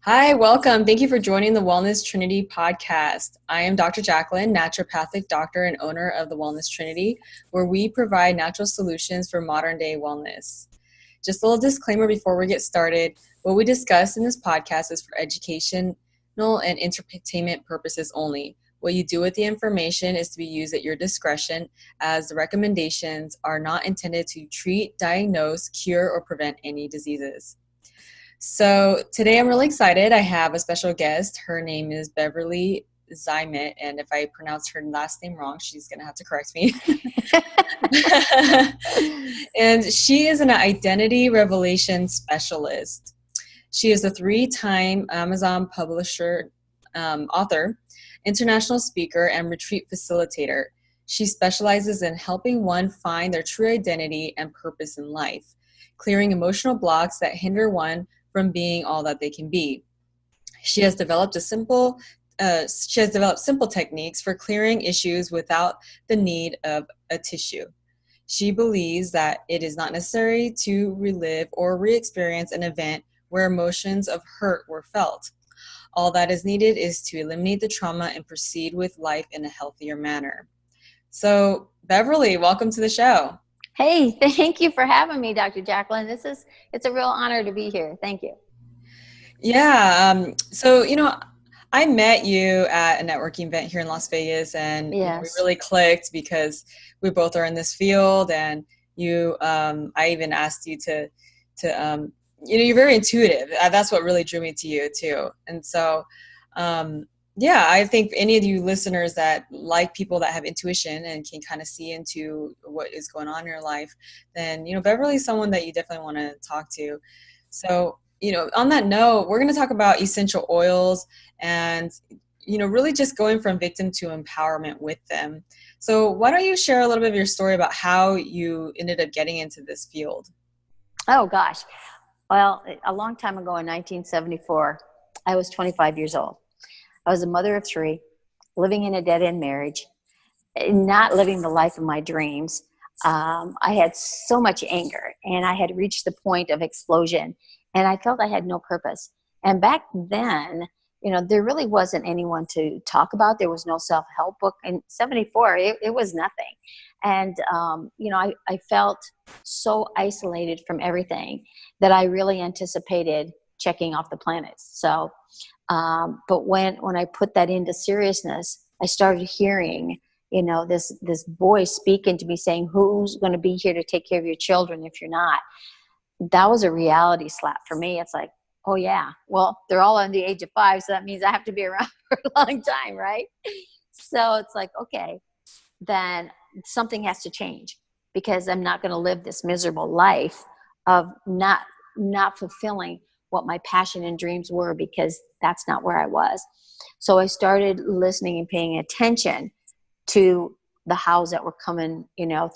Hi, welcome. Thank you for joining the Wellness Trinity podcast. I am Dr. Jacqueline, naturopathic doctor and owner of the Wellness Trinity, where we provide natural solutions for modern day wellness. Just a little disclaimer before we get started. What we discuss in this podcast is for educational and entertainment purposes only. What you do with the information is to be used at your discretion, as the recommendations are not intended to treat, diagnose, cure, or prevent any diseases. So today I'm really excited. I have a special guest. Her name is Beverly Zeimet, and if I pronounce her last name wrong, she's going to have to correct me. And she is an identity revelation specialist. She is a 3-time Amazon publisher, author, international speaker, and retreat facilitator. She specializes in helping one find their true identity and purpose in life, clearing emotional blocks that hinder one from being all that they can be. She has developed simple techniques for clearing issues without the need of a tissue. She believes that it is not necessary to relive or re-experience an event where emotions of hurt were felt. All that is needed is to eliminate the trauma and proceed with life in a healthier manner. So, Beverly, welcome to the show. Hey, thank you for having me, Dr. Jacqueline. It's a real honor to be here. Thank you. Yeah. I met you at a networking event here in Las Vegas, and we really clicked because we both are in this field. And I even asked you to you're very intuitive. That's what really drew me to you too. And so, I think any of you listeners that like people that have intuition and can kind of see into what is going on in your life, then, Beverly's someone that you definitely want to talk to. So, on that note, we're going to talk about essential oils and, really just going from victim to empowerment with them. So why don't you share a little bit of your story about how you ended up getting into this field? Oh, gosh. Well, a long time ago in 1974, I was 25 years old. I was a mother of 3, living in a dead-end marriage, not living the life of my dreams. I had so much anger, and I had reached the point of explosion, and I felt I had no purpose. And back then, there really wasn't anyone to talk about. There was no self-help book. In 74, it was nothing. And, I felt so isolated from everything that I really anticipated checking off the planets. So, but when I put that into seriousness, I started hearing, this voice speaking to me saying, who's going to be here to take care of your children if you're not? That was a reality slap for me. It's like, oh yeah, well, they're all under the age of 5. So that means I have to be around for a long time. Right. So it's like, okay, then something has to change, because I'm not going to live this miserable life of not fulfilling what my passion and dreams were, because that's not where I was. So I started listening and paying attention to the hows that were coming,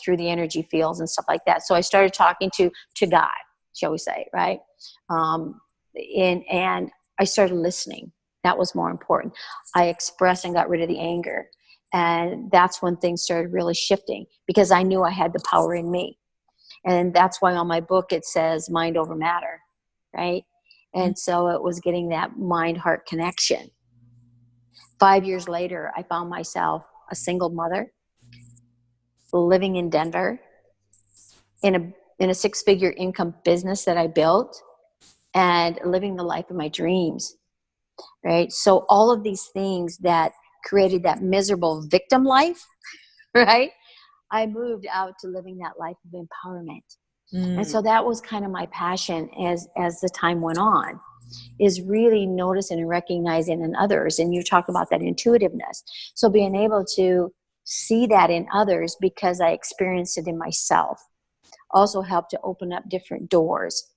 through the energy fields and stuff like that. So I started talking to God, shall we say, right? And I started listening. That was more important. I expressed and got rid of the anger. And that's when things started really shifting, because I knew I had the power in me. And that's why on my book it says mind over matter, right? And so it was getting that mind-heart connection. 5 years later, I found myself a single mother, living in Denver, in a 6-figure income business that I built, and living the life of my dreams, right? So all of these things that created that miserable victim life, right? I moved out to living that life of empowerment. And so that was kind of my passion as the time went on, is really noticing and recognizing in others. And you talk about that intuitiveness. So being able to see that in others, because I experienced it in myself, also helped to open up different doors.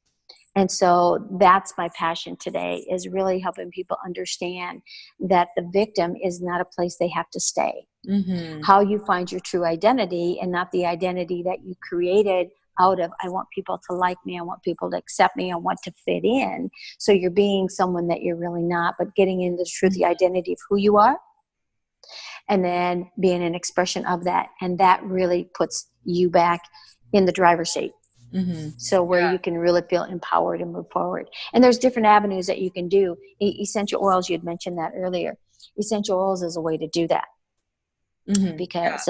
And so that's my passion today, is really helping people understand that the victim is not a place they have to stay. Mm-hmm. How you find your true identity, and not the identity that you created out of, I want people to like me, I want people to accept me, I want to fit in. So you're being someone that you're really not, but getting into the identity of who you are, and then being an expression of that. And that really puts you back in the driver's seat. Mm-hmm. So where Yeah. you can really feel empowered and move forward. And there's different avenues that you can do. Essential oils, you had mentioned that earlier. Essential oils is a way to do that, Mm-hmm. Yeah. because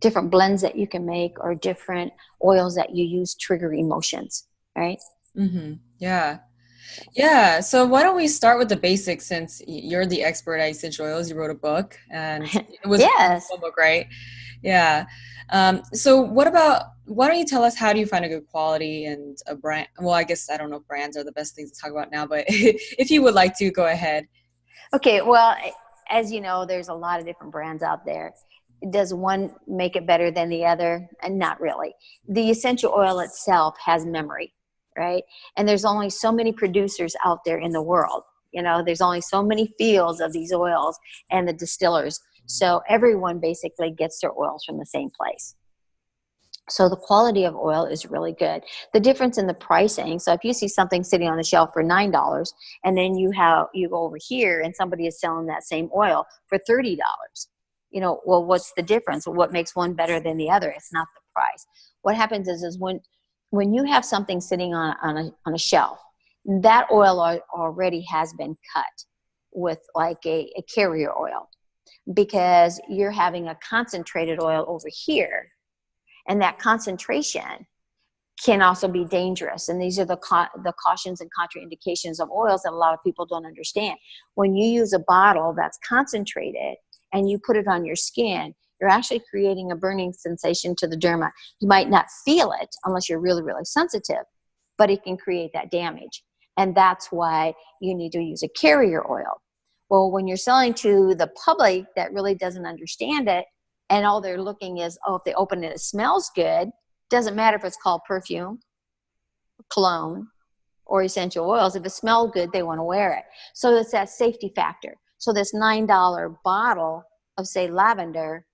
different blends that you can make, or different oils that you use trigger emotions, right? Mm-hmm. Yeah. Yeah. So why don't we start with the basics, since you're the expert at essential oils. You wrote a book, and it was a Yes. book, right? Yeah. So why don't you tell us, how do you find a good quality and a brand? Well, I guess I don't know if brands are the best things to talk about now, but if you would like to, go ahead. Okay, well, as you know, there's a lot of different brands out there. Does one make it better than the other? And not really. The essential oil itself has memory, right? And there's only so many producers out there in the world. There's only so many fields of these oils and the distillers. So everyone basically gets their oils from the same place. So the quality of oil is really good. The difference in the pricing, so if you see something sitting on the shelf for $9, and then you go over here and somebody is selling that same oil for $30, well, what's the difference? What makes one better than the other? It's not the price. What happens is when you have something sitting on a shelf, that oil already has been cut with like a carrier oil, because you're having a concentrated oil over here, and that concentration can also be dangerous. And these are the cautions and contraindications of oils that a lot of people don't understand. When you use a bottle that's concentrated and you put it on your skin, you're actually creating a burning sensation to the derma. You might not feel it unless you're really, really sensitive, but it can create that damage. And that's why you need to use a carrier oil. Well, when you're selling to the public that really doesn't understand it, and all they're looking is, if they open it, it smells good. Doesn't matter if it's called perfume, cologne, or essential oils. If it smells good, they want to wear it. So it's that safety factor. So this $9 bottle of, say, lavender,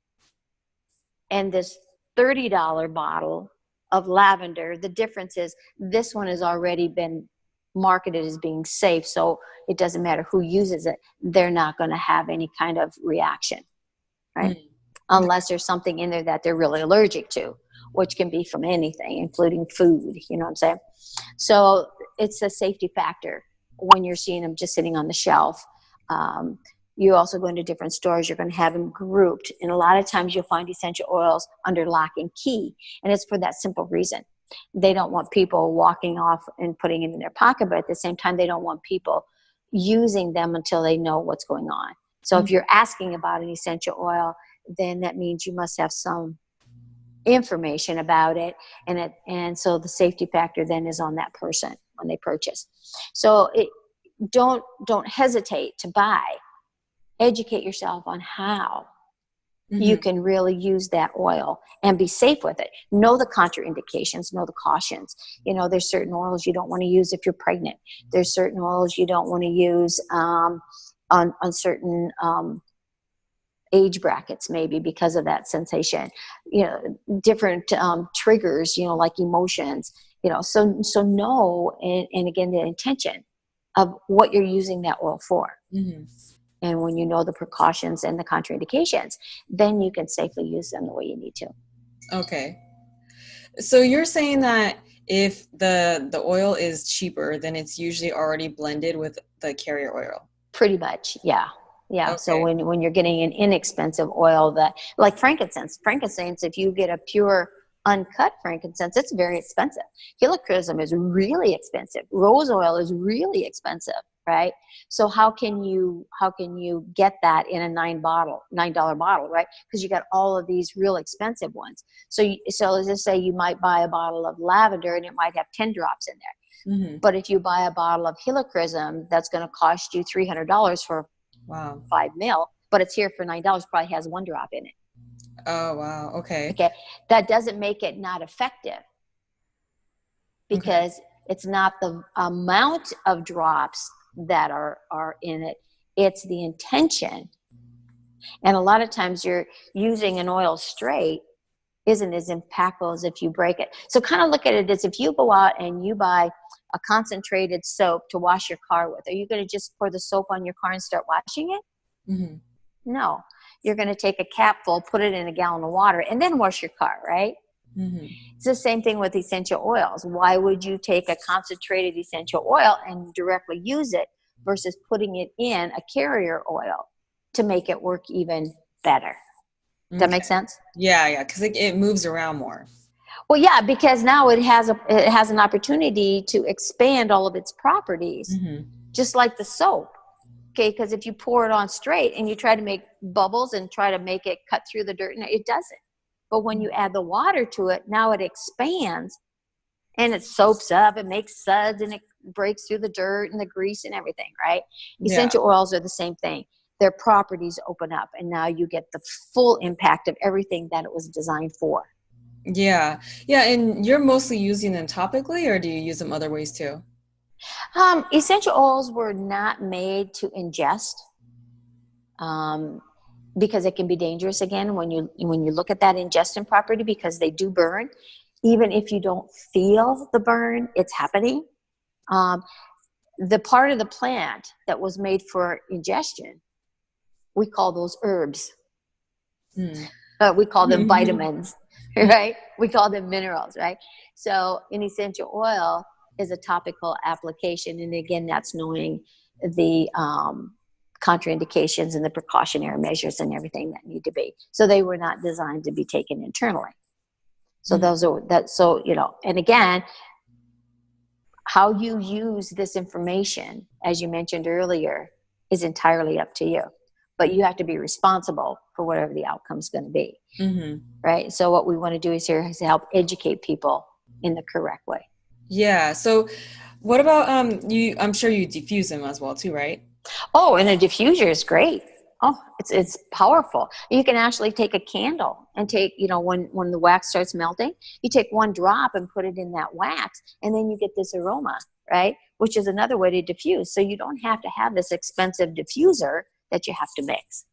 and this $30 bottle of lavender, the difference is this one has already been marketed as being safe. So it doesn't matter who uses it. They're not going to have any kind of reaction, right? Mm. Unless there's something in there that they're really allergic to, which can be from anything, including food, you know what I'm saying? So it's a safety factor when you're seeing them just sitting on the shelf. You also go into different stores, you're going to have them grouped. And a lot of times you'll find essential oils under lock and key. And it's for that simple reason. They don't want people walking off and putting it in their pocket, but at the same time, they don't want people using them until they know what's going on. So if you're asking about an essential oil, then that means you must have some information about it, and so the safety factor then is on that person when they purchase. So don't hesitate to buy. Educate yourself on how you can really use that oil and be safe with it. Know the contraindications, know the cautions. There's certain oils you don't want to use if you're pregnant. There's certain oils you don't want to use on certain age brackets, maybe because of that sensation. Different triggers, like emotions. So know, and again, the intention of what you're using that oil for. Mm-hmm. And when you know the precautions and the contraindications, then you can safely use them the way you need to. Okay. So you're saying that if the oil is cheaper, then it's usually already blended with the carrier oil. Pretty much, yeah. Yeah. Okay. So when you're getting an inexpensive oil, that, like frankincense, if you get a pure uncut frankincense, it's very expensive. Helichrysum is really expensive. Rose oil is really expensive, right? So how can you get that in a $9 bottle, right? Because you got all of these real expensive ones. So let's just say you might buy a bottle of lavender and it might have 10 drops in there. Mm-hmm. But if you buy a bottle of helichrysum, that's going to cost you $300 for 5 mil, but it's here for $9, probably has 1 drop in it. Oh, wow. Okay. That doesn't make it not effective, because it's not the amount of drops that are in it. It's the intention. And a lot of times you're using an oil straight isn't as impactful as if you break it. So kind of look at it as if you go out and you buy a concentrated soap to wash your car with. Are you going to just pour the soap on your car and start washing it? Mm-hmm. No. You're going to take a capful, put it in a gallon of water, and then wash your car, right? Mm-hmm. It's the same thing with essential oils. Why would you take a concentrated essential oil and directly use it versus putting it in a carrier oil to make it work even better? Does that make sense? Yeah, because it moves around more. Well, yeah, because now it has an opportunity to expand all of its properties, just like the soap. Okay, because if you pour it on straight and you try to make bubbles and try to make it cut through the dirt, it doesn't. But when you add the water to it, now it expands and it soaks up, it makes suds, and it breaks through the dirt and the grease and everything, right? Yeah. Essential oils are the same thing. Their properties open up, and now you get the full impact of everything that it was designed for. Yeah. And you're mostly using them topically, or do you use them other ways too? Essential oils were not made to ingest, because it can be dangerous again when you look at that ingestion property, because they do burn. Even if you don't feel the burn, it's happening. The part of the plant that was made for ingestion, we call those herbs. We call them vitamins, right? We call them minerals, right? So an essential oil is a topical application. And again, that's knowing the contraindications and the precautionary measures and everything that need to be. So they were not designed to be taken internally. So and again, how you use this information, as you mentioned earlier, is entirely up to you. But you have to be responsible for whatever the outcome is going to be, right? So what we want to do is to help educate people in the correct way. Yeah. So what about you? I'm sure you diffuse them as well too, right? Oh, and a diffuser is great. Oh, it's powerful. You can actually take a candle and take, when the wax starts melting, you take one drop and put it in that wax, and then you get this aroma, right? Which is another way to diffuse. So you don't have to have this expensive diffuser that you have to mix,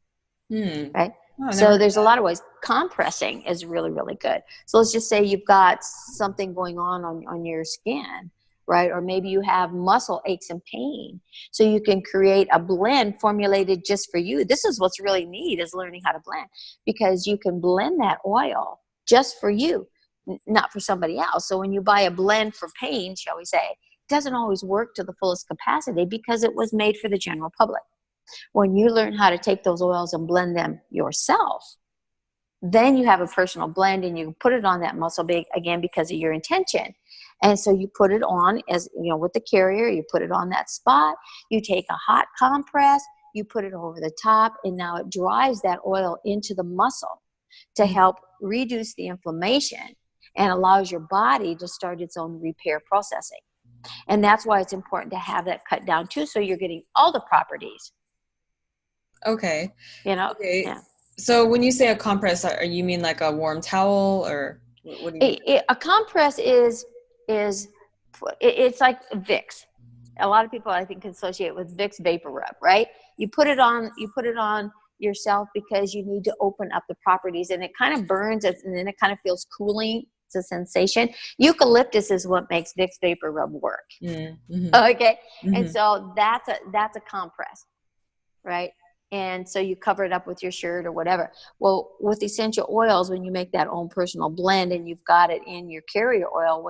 right? So there's a lot of ways. Compressing is really, really good. So let's just say you've got something going on your skin, right? Or maybe you have muscle aches and pain. So you can create a blend formulated just for you. This is what's really neat, is learning how to blend, because you can blend that oil just for you, not for somebody else. So when you buy a blend for pain, shall we say, it doesn't always work to the fullest capacity because it was made for the general public. When you learn how to take those oils and blend them yourself, then you have a personal blend, and you can put it on that muscle again because of your intention. And so you put it on, as with the carrier, you put it on that spot, you take a hot compress, you put it over the top, and now it drives that oil into the muscle to help reduce the inflammation and allows your body to start its own repair processing. And that's why it's important to have that cut down too, so you're getting all the properties. Okay. Okay. Yeah. So when you say a compress, you mean like a warm towel, or what do you mean? A compress is it's like Vicks. A lot of people, I think, associate with Vicks Vapor Rub, right? You put it on yourself because you need to open up the properties, and it kind of burns, and then it kind of feels cooling. It's a sensation. Eucalyptus is what makes Vicks Vapor Rub work. Okay. And so that's a compress, right? And so you cover it up with your shirt or whatever. Well, with essential oils, when you make that own personal blend and you've got it in your carrier oil,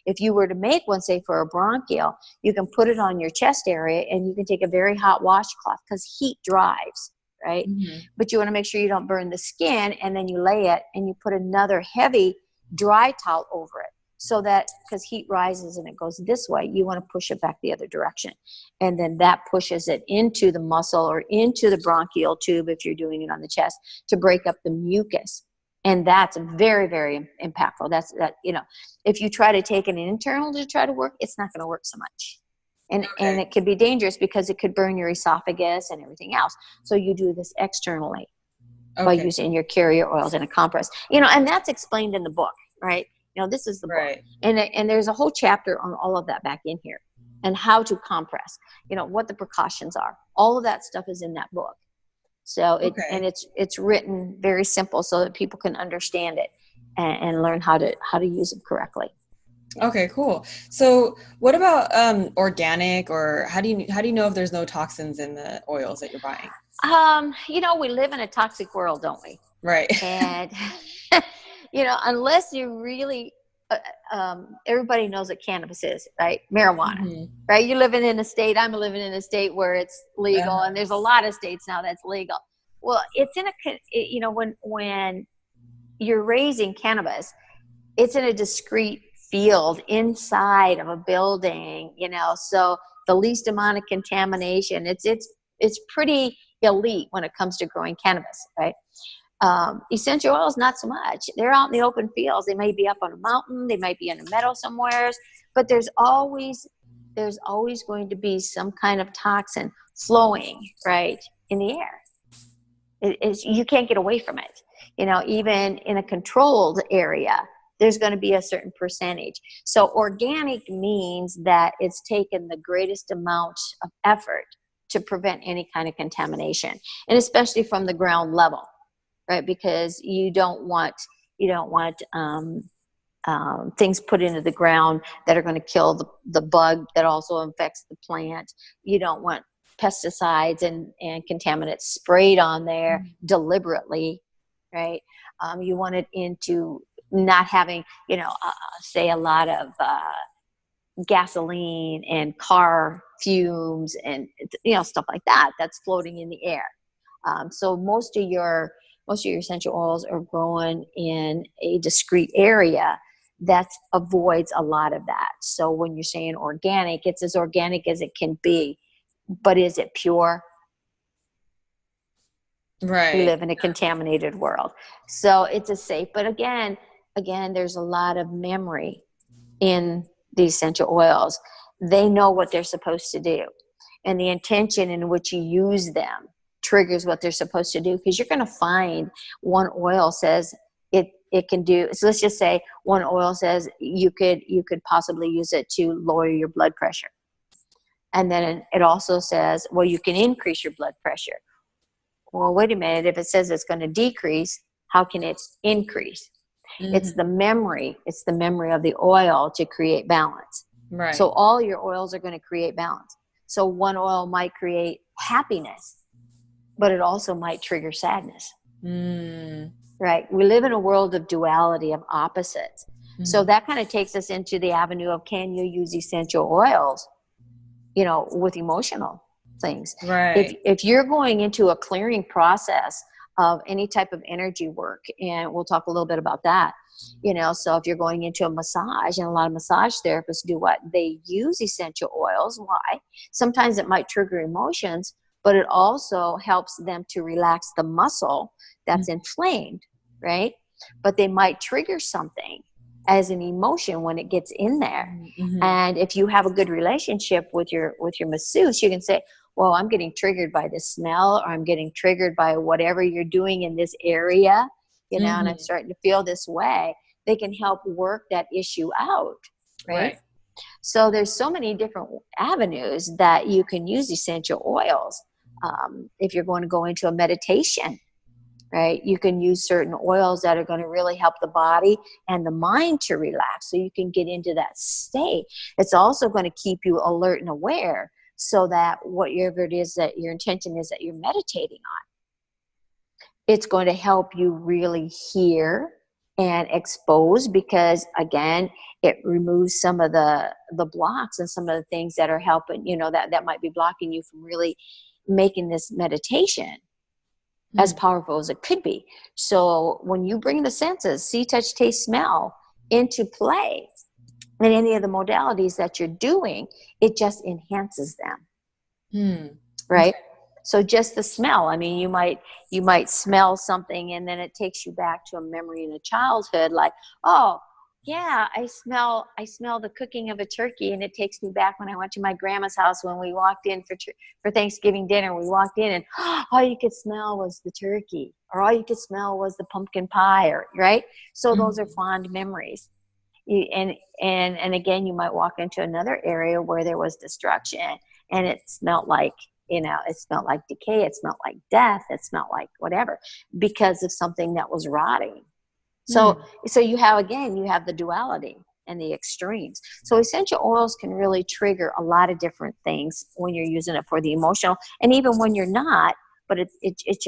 if you were to make one, say for a bronchial, you can put it on your chest area, and you can take a very hot washcloth, because heat drives, right? But you want to make sure you don't burn the skin, and then you lay it and you put another heavy dry towel over it. So that, because heat rises and it goes this way, you want to push it back the other direction. And then that pushes it into the muscle or into the bronchial tube, if you're doing it on the chest, to break up the mucus. And that's very, very impactful. If you try to take an internal to try to work, it's not going to work so much. And it could be dangerous because it could burn your esophagus and everything else. So you do this externally by using your carrier oils and a compress. And that's explained in the book, right? This is the book. And there's a whole chapter on all of that back in here, and how to compress, what the precautions are. All of that stuff is in that book. So it's written very simple so that people can understand it and learn how to use them correctly. Okay, cool. So what about organic, or how do you know if there's no toxins in the oils that you're buying? We live in a toxic world, don't we? Right. And unless you really, everybody knows what cannabis is, right? Marijuana, right? You're living in a state, I'm living in a state where it's legal, and there's a lot of states now that's legal. Well, it's in when you're raising cannabis, it's in a discrete field inside of a building, so the least amount of contamination. It's pretty elite when it comes to growing cannabis, right? Essential oils, not so much. They're out in the open fields. They may be up on a mountain. They might be in a meadow somewhere, but there's always going to be some kind of toxin flowing right in the air. You can't get away from it. Even in a controlled area, there's going to be a certain percentage. So organic means that it's taken the greatest amount of effort to prevent any kind of contamination, and especially from the ground level. Right, because you don't want things put into the ground that are going to kill the bug that also infects the plant. You don't want pesticides and contaminants sprayed on there deliberately, right? You want it into not having, say a lot of gasoline and car fumes and stuff like that that's floating in the air. So most of your essential oils are grown in a discrete area that avoids a lot of that. So when you're saying organic, it's as organic as it can be, but is it pure? Right. We live in a contaminated world. So it's a safe, but again, there's a lot of memory in the essential oils. They know what they're supposed to do, and the intention in which you use them triggers what they're supposed to do, because you're going to find one oil says it can do. So let's just say one oil says you could possibly use it to lower your blood pressure. And then it also says, well, you can increase your blood pressure. Well, wait a minute. If it says it's going to decrease, how can it increase? It's the memory. It's the memory of the oil to create balance. Right. So all your oils are going to create balance. So one oil might create happiness, but it also might trigger sadness. Right? We live in a world of duality, of opposites. So that kind of takes us into the avenue of, can you use essential oils, with emotional things? Right. If you're going into a clearing process of any type of energy work, and we'll talk a little bit about that, so if you're going into a massage, and a lot of massage therapists do what? They use essential oils. Why? Sometimes it might trigger emotions, but it also helps them to relax the muscle that's inflamed, right? But they might trigger something as an emotion when it gets in there. And if you have a good relationship with your masseuse, you can say, well, I'm getting triggered by this smell, or I'm getting triggered by whatever you're doing in this area, and I'm starting to feel this way. They can help work that issue out, right? So there's so many different avenues that you can use essential oils. If you're going to go into a meditation, right, you can use certain oils that are going to really help the body and the mind to relax, so you can get into that state. It's also going to keep you alert and aware, so that whatever it is that your intention is that you're meditating on, it's going to help you really hear and expose, because again, it removes some of the blocks and some of the things that are helping, that might be blocking you from really making this meditation as powerful as it could be. So when you bring the senses, see, touch, taste, smell, into play in any of the modalities that you're doing, it just enhances them. Right? So just the smell. I mean, you might smell something, and then it takes you back to a memory in a childhood, like, oh yeah, I smell the cooking of a turkey, and it takes me back when I went to my grandma's house when we walked in for Thanksgiving dinner. We walked in, and all you could smell was the turkey, or all you could smell was the pumpkin pie, right? So those are fond memories. And again, you might walk into another area where there was destruction, and it smelled like, it smelled like decay, it smelled like death, it smelled like whatever, because of something that was rotting. So you have the duality and the extremes. So essential oils can really trigger a lot of different things when you're using it for the emotional, and even when you're not, but it's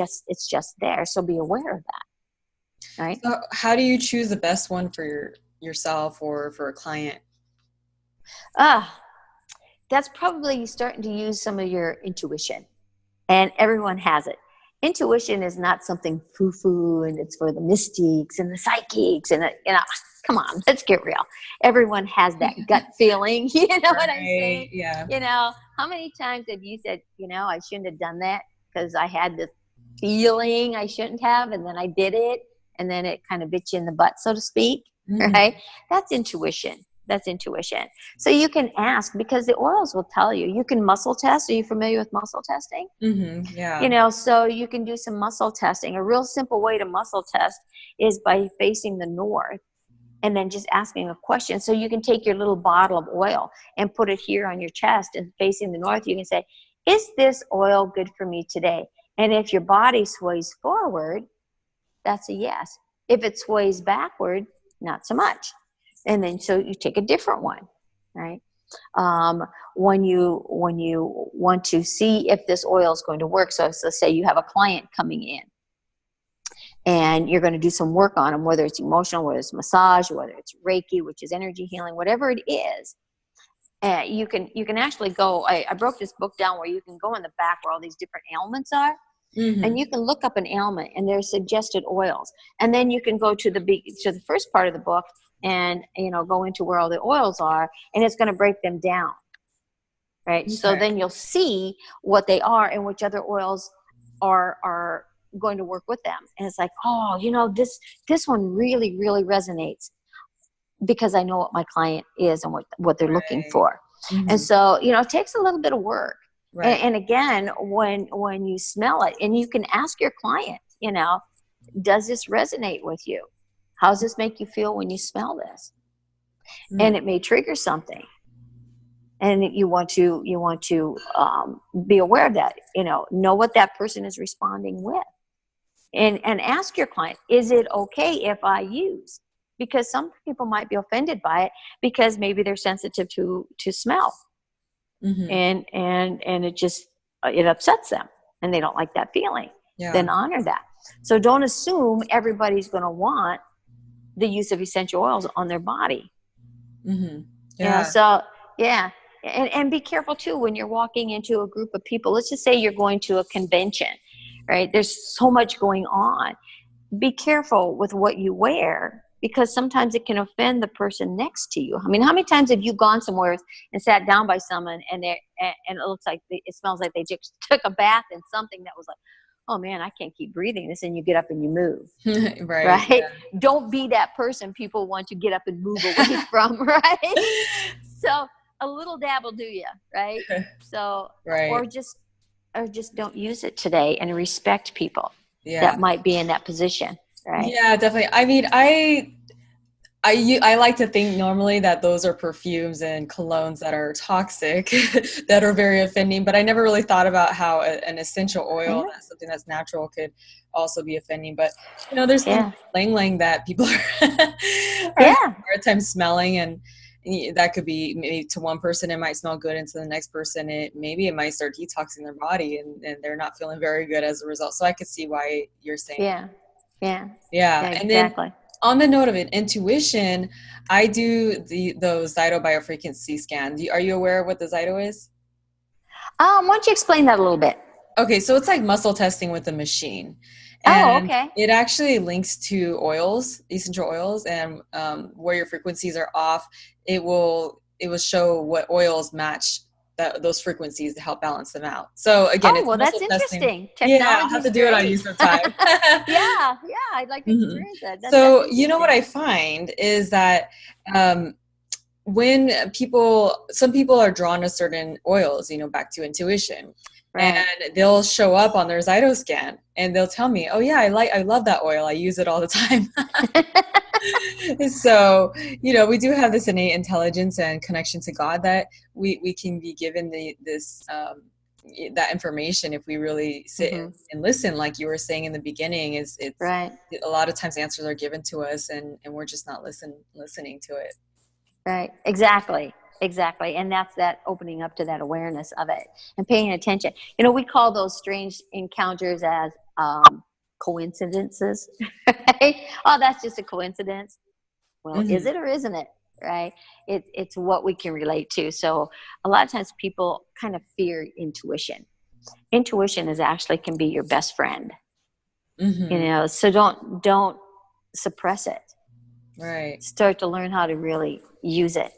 just there. So be aware of that. right? So how do you choose the best one for yourself or for a client? Ah, that's probably starting to use some of your intuition, and everyone has it. Intuition is not something foo-foo, and it's for the mystics and the psychics, and come on, let's get real. Everyone has that gut feeling. You know what I'm Right. saying? Yeah. How many times have you said, I shouldn't have done that because I had this feeling I shouldn't have, and then I did it, and then it kind of bit you in the butt, so to speak, Mhm. right? That's intuition. That's intuition. So you can ask, because the oils will tell you. You can muscle test. Are you familiar with muscle testing? Yeah. So you can do some muscle testing. A real simple way to muscle test is by facing the north and then just asking a question. So you can take your little bottle of oil and put it here on your chest, and facing the north, you can say, is this oil good for me today? And if your body sways forward, that's a yes. If it sways backward, not so much. And then so you take a different one, right? When you want to see if this oil is going to work. So let's say you have a client coming in and you're going to do some work on them, whether it's emotional, whether it's massage, whether it's Reiki, which is energy healing, whatever it is. You can actually go. I broke this book down where you can go in the back where all these different ailments are, and you can look up an ailment and there's suggested oils, and then you can go to the first part of the book and go into where all the oils are, and it's going to break them down, right? So Okay. then you'll see what they are and which other oils are going to work with them. And it's like, this one really, really resonates because I know what my client is and what they're looking Right. for. And Mhm. so, it takes a little bit of work. Right. And again, when you smell it, and you can ask your client, does this resonate with you? How does this make you feel when you smell this? Mm. And it may trigger something. And you want to be aware of that, know what that person is responding with. And ask your client, is it okay if I use? Because some people might be offended by it because maybe they're sensitive to smell, Mhm. and it upsets them and they don't like that feeling. Yeah. Then honor that. So don't assume everybody's going to want the use of essential oils on their body. Mhm. Yeah. So yeah. And be careful too when you're walking into a group of people. Let's just say you're going to a convention, right? There's so much going on. Be careful with what you wear, because sometimes it can offend the person next to you. I mean, how many times have you gone somewhere and sat down by someone and it looks like it smells like they just took a bath in something that was like, oh man, I can't keep breathing this, and you get up and you move, Right. right? Don't be that person people want to get up and move away from, right? So a little dab will do you, right? So Right. or just don't use it today, and respect people Yeah. that might be in that position, right? Yeah, definitely. I mean, I like to think normally that those are perfumes and colognes that are toxic, that are very offending. But I never really thought about how an essential oil, Yeah, that's something that's natural, could also be offending. But there's things yeah, like Lang Lang that people are, are having yeah, a hard time smelling, and that could be maybe to one person it might smell good, and to the next person it might start detoxing their body, and they're not feeling very good as a result. So I could see why you're saying. yeah, yeah, Yeah, yeah, and then exactly. on the note of intuition, I do those Zyto biofrequency scans. Are you aware of what the Zyto is? Why don't you explain that a little bit? Okay, so it's like muscle testing with a machine, Oh, and okay. it actually links to oils, essential oils, and where your frequencies are off, it will show what oils match those frequencies to help balance them out. So again, Oh, it's well, that's muscle testing. interesting. Yeah, I'll have Technology's to do it on you great. sometime. Yeah, yeah, I'd like to Mhm. experience that. That's So you know what interesting. I find is that um, when some people are drawn to certain oils, back to intuition, and Right. they'll show up on their Zytoscan and they'll tell me, oh yeah, I love that oil, I use it all the time. So we do have this innate intelligence and connection to God that we can be given that information if we really sit Hmm. and listen, like you were saying in the beginning. It's Right. a lot of times answers are given to us, and we're just not listening to it. Right. Exactly. Exactly. And that's that opening up to that awareness of it and paying attention. We call those strange encounters as coincidences, right? Oh, that's just a coincidence. Well, is it or isn't it? Right? It's what we can relate to. So a lot of times people kind of fear intuition. Intuition is actually can be your best friend. So don't suppress it. Right. Start to learn how to really use it,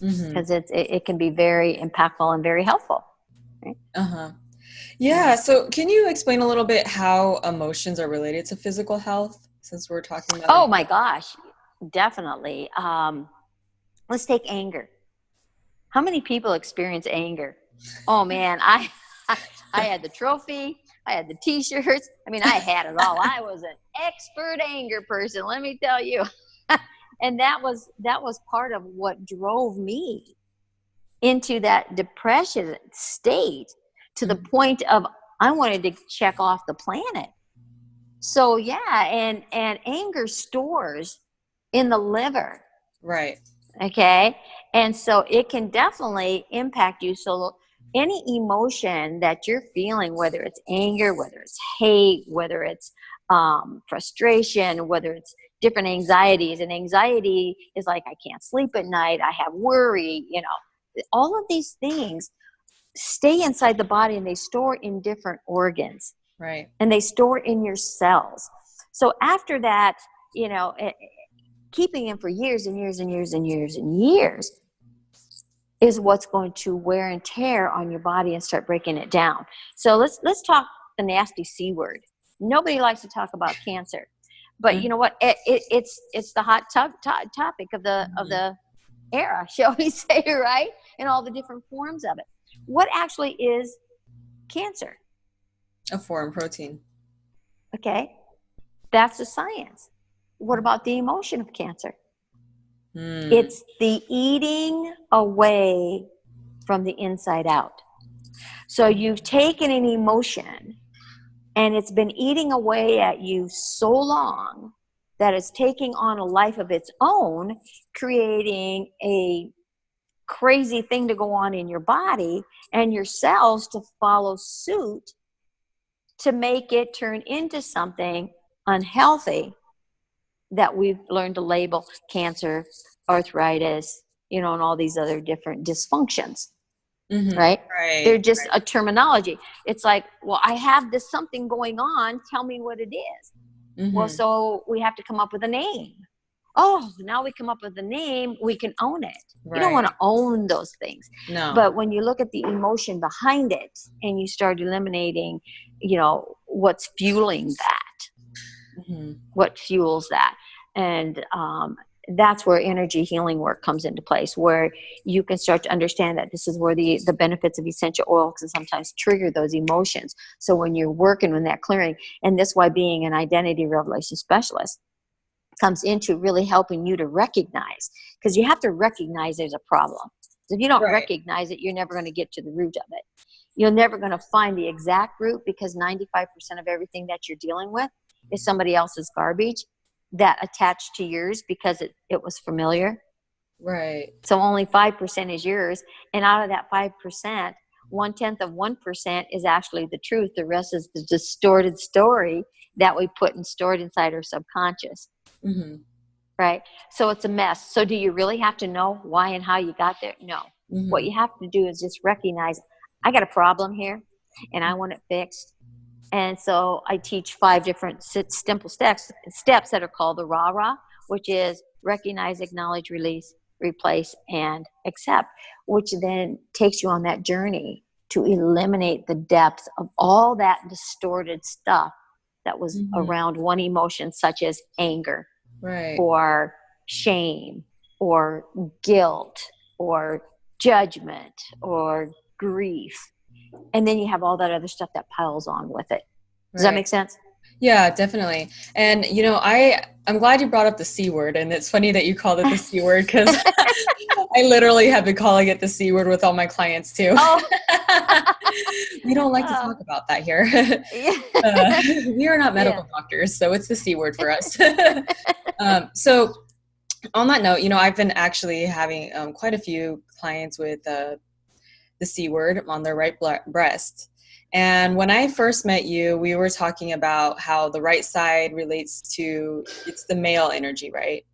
because it can be very impactful and very helpful. Right? Yeah. So can you explain a little bit how emotions are related to physical health, since we're talking about Oh my gosh, definitely. Let's take anger. How many people experience anger? Oh man, I had the trophy, I had the t-shirts. I mean, I had it all. I was an expert anger person, let me tell you. And that was part of what drove me into that depression state, to the point of I wanted to check off the planet. So yeah, and anger stores in the liver. Right. Okay. And so it can definitely impact you. So any emotion that you're feeling, whether it's anger, whether it's hate, whether it's frustration, whether it's different anxieties, and anxiety is like, I can't sleep at night, I have worry, all of these things stay inside the body, and they store in different organs. Right. And they store in your cells. So after that, keeping them for years and years and years and years and years is what's going to wear and tear on your body and start breaking it down. So let's talk the nasty C word. Nobody likes to talk about cancer, but you know what? It's the hot topic of the era, shall we say, right? And all the different forms of it. What actually is cancer? A foreign protein. Okay, that's the science. What about the emotion of cancer? It's the eating away from the inside out. So you've taken an emotion and it's been eating away at you so long that it's taking on a life of its own, creating a crazy thing to go on in your body and your cells to follow suit to make it turn into something unhealthy that we've learned to label cancer, arthritis, and all these other different dysfunctions, right? They're just a terminology. It's like, well, I have this something going on. Tell me what it is. Well, so we have to come up with a name. Oh, now we come up with a name, we can own it. You don't want to own those things. No. But when you look at the emotion behind it and you start eliminating, what's fueling that, what fuels that. And that's where energy healing work comes into place, where you can start to understand that this is where the benefits of essential oil can sometimes trigger those emotions. So when you're working with that clearing, and this is why being an identity revelation specialist comes into really helping you to recognize, because you have to recognize there's a problem. If you don't recognize it, you're never going to get to the root of it. You're never going to find the exact root, because 95% of everything that you're dealing with is somebody else's garbage that attached to yours because it was familiar. Right. So only 5% is yours. And out of that 5%, 0.1% is actually the truth. The rest is the distorted story that we put and stored inside our subconscious. Right? So it's a mess. So do you really have to know why and how you got there? No. What you have to do is just recognize, I got a problem here and I want it fixed. And so I teach 5 different simple steps that are called the RAH, which is recognize, acknowledge, release, replace, and accept, which then takes you on that journey to eliminate the depth of all that distorted stuff that was around one emotion, such as anger, or shame, or guilt, or judgment, or grief. And then you have all that other stuff that piles on with it. Does that make sense? Yeah, definitely. And, I'm glad you brought up the C word. And it's funny that you called it the C word, because I literally have been calling it the C word with all my clients too. Oh. We don't like to talk about that here. We are not medical doctors, so it's the C word for us. So on that note, I've been actually having quite a few clients with the C word on their right breast. And when I first met you, we were talking about how the right side relates to, it's the male energy, right?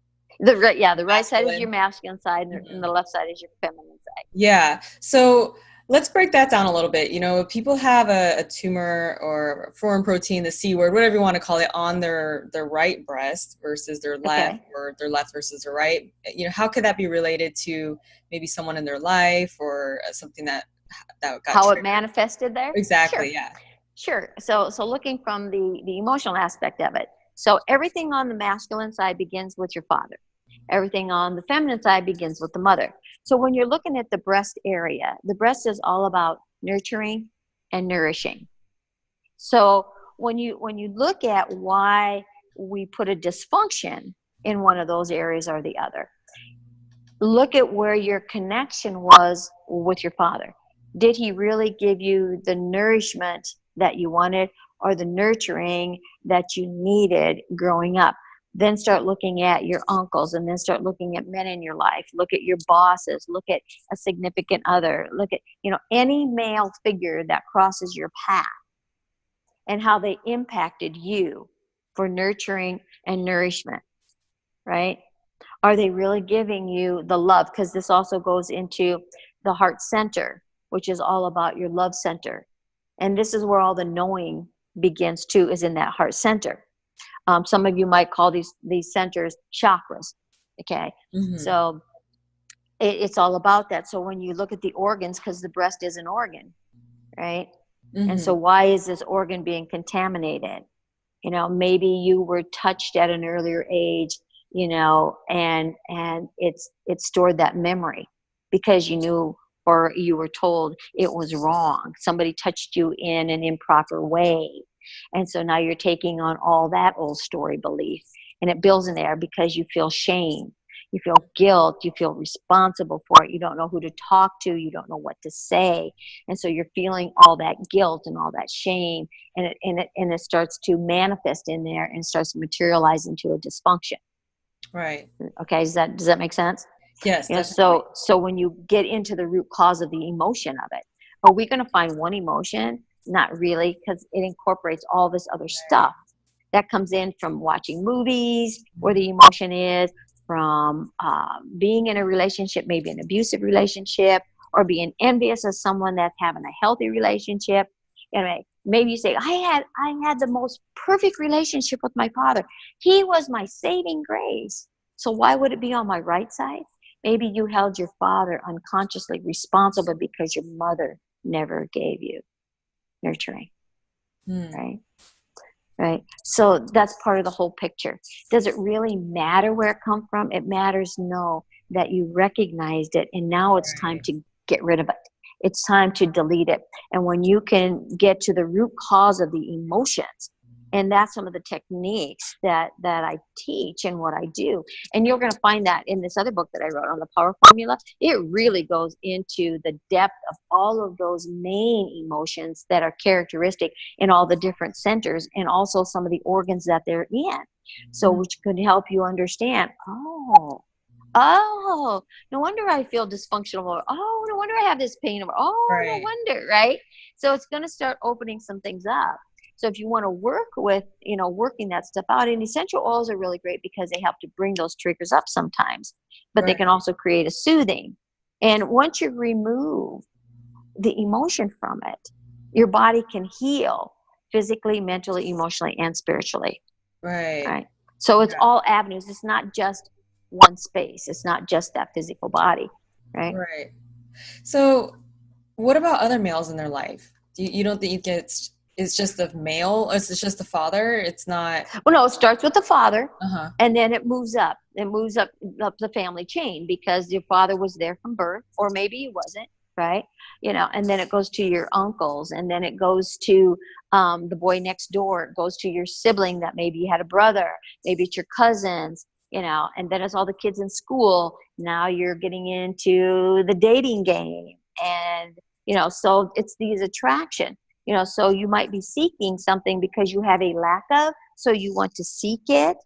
The right side is your masculine side, and the left side is your feminine side. Yeah. So let's break that down a little bit. You know, if people have a tumor or foreign protein, the C word, whatever you want to call it, on their right breast versus their left, or their left versus their right, you know, how could that be related to maybe someone in their life or something that got how triggered? It manifested there? Exactly. Sure. Yeah. Sure. So looking from the emotional aspect of it. So everything on the masculine side begins with your father. Everything on the feminine side begins with the mother. So when you're looking at the breast area, the breast is all about nurturing and nourishing. So when you look at why we put a dysfunction in one of those areas or the other, look at where your connection was with your father. Did he really give you the nourishment that you wanted, or the nurturing that you needed growing up? Then start looking at your uncles, and then start looking at men in your life. Look at your bosses, look at a significant other, look at, any male figure that crosses your path, and how they impacted you for nurturing and nourishment, right? Are they really giving you the love? Because this also goes into the heart center, which is all about your love center. And this is where all the knowing begins too, is in that heart center. Some of you might call these centers chakras. Okay. So it's all about that. So when you look at the organs, because the breast is an organ, right? And so why is this organ being contaminated? Maybe you were touched at an earlier age, and it stored that memory because you knew, or you were told it was wrong. Somebody touched you in an improper way. And so now you're taking on all that old story belief, and it builds in there because you feel shame. You feel guilt, you feel responsible for it. You don't know who to talk to, you don't know what to say. And so you're feeling all that guilt and all that shame, and it starts to manifest in there and starts to materialize into a dysfunction. Right. Okay, does that make sense? Yes. So when you get into the root cause of the emotion of it, are we going to find one emotion? Not really, because it incorporates all this other stuff that comes in from watching movies, where the emotion is, from being in a relationship, maybe an abusive relationship, or being envious of someone that's having a healthy relationship. Anyway, maybe you say, I had the most perfect relationship with my father. He was my saving grace. So why would it be on my right side? Maybe you held your father unconsciously responsible because your mother never gave you nurturing, right? So that's part of the whole picture. Does it really matter where it comes from? It matters, that you recognized it, and now it's time to get rid of it. It's time to delete it. And when you can get to the root cause of the emotions, and that's some of the techniques that I teach and what I do. And you're going to find that in this other book that I wrote on the power formula. It really goes into the depth of all of those main emotions that are characteristic in all the different centers, and also some of the organs that they're in. So which could help you understand, oh, no wonder I feel dysfunctional. Or, oh, no wonder I have this pain. Or, no wonder, right? So it's going to start opening some things up. So if you want to work with, working that stuff out, and essential oils are really great because they help to bring those triggers up sometimes, but they can also create a soothing. And once you remove the emotion from it, your body can heal physically, mentally, emotionally, and spiritually. Right. So it's all avenues. It's not just one space. It's not just that physical body. Right. Right. So what about other males in their life? You don't think it's just the male, or it's just the father? It's not. Well, no, it starts with the father, and then it moves up. It moves up the family chain because your father was there from birth, or maybe he wasn't, right? And then it goes to your uncles, and then it goes to the boy next door. It goes to your sibling that maybe you had a brother, maybe it's your cousins, and then it's all the kids in school. Now you're getting into the dating game, and so it's these attraction. So you might be seeking something because you have a lack of, so you want to seek it,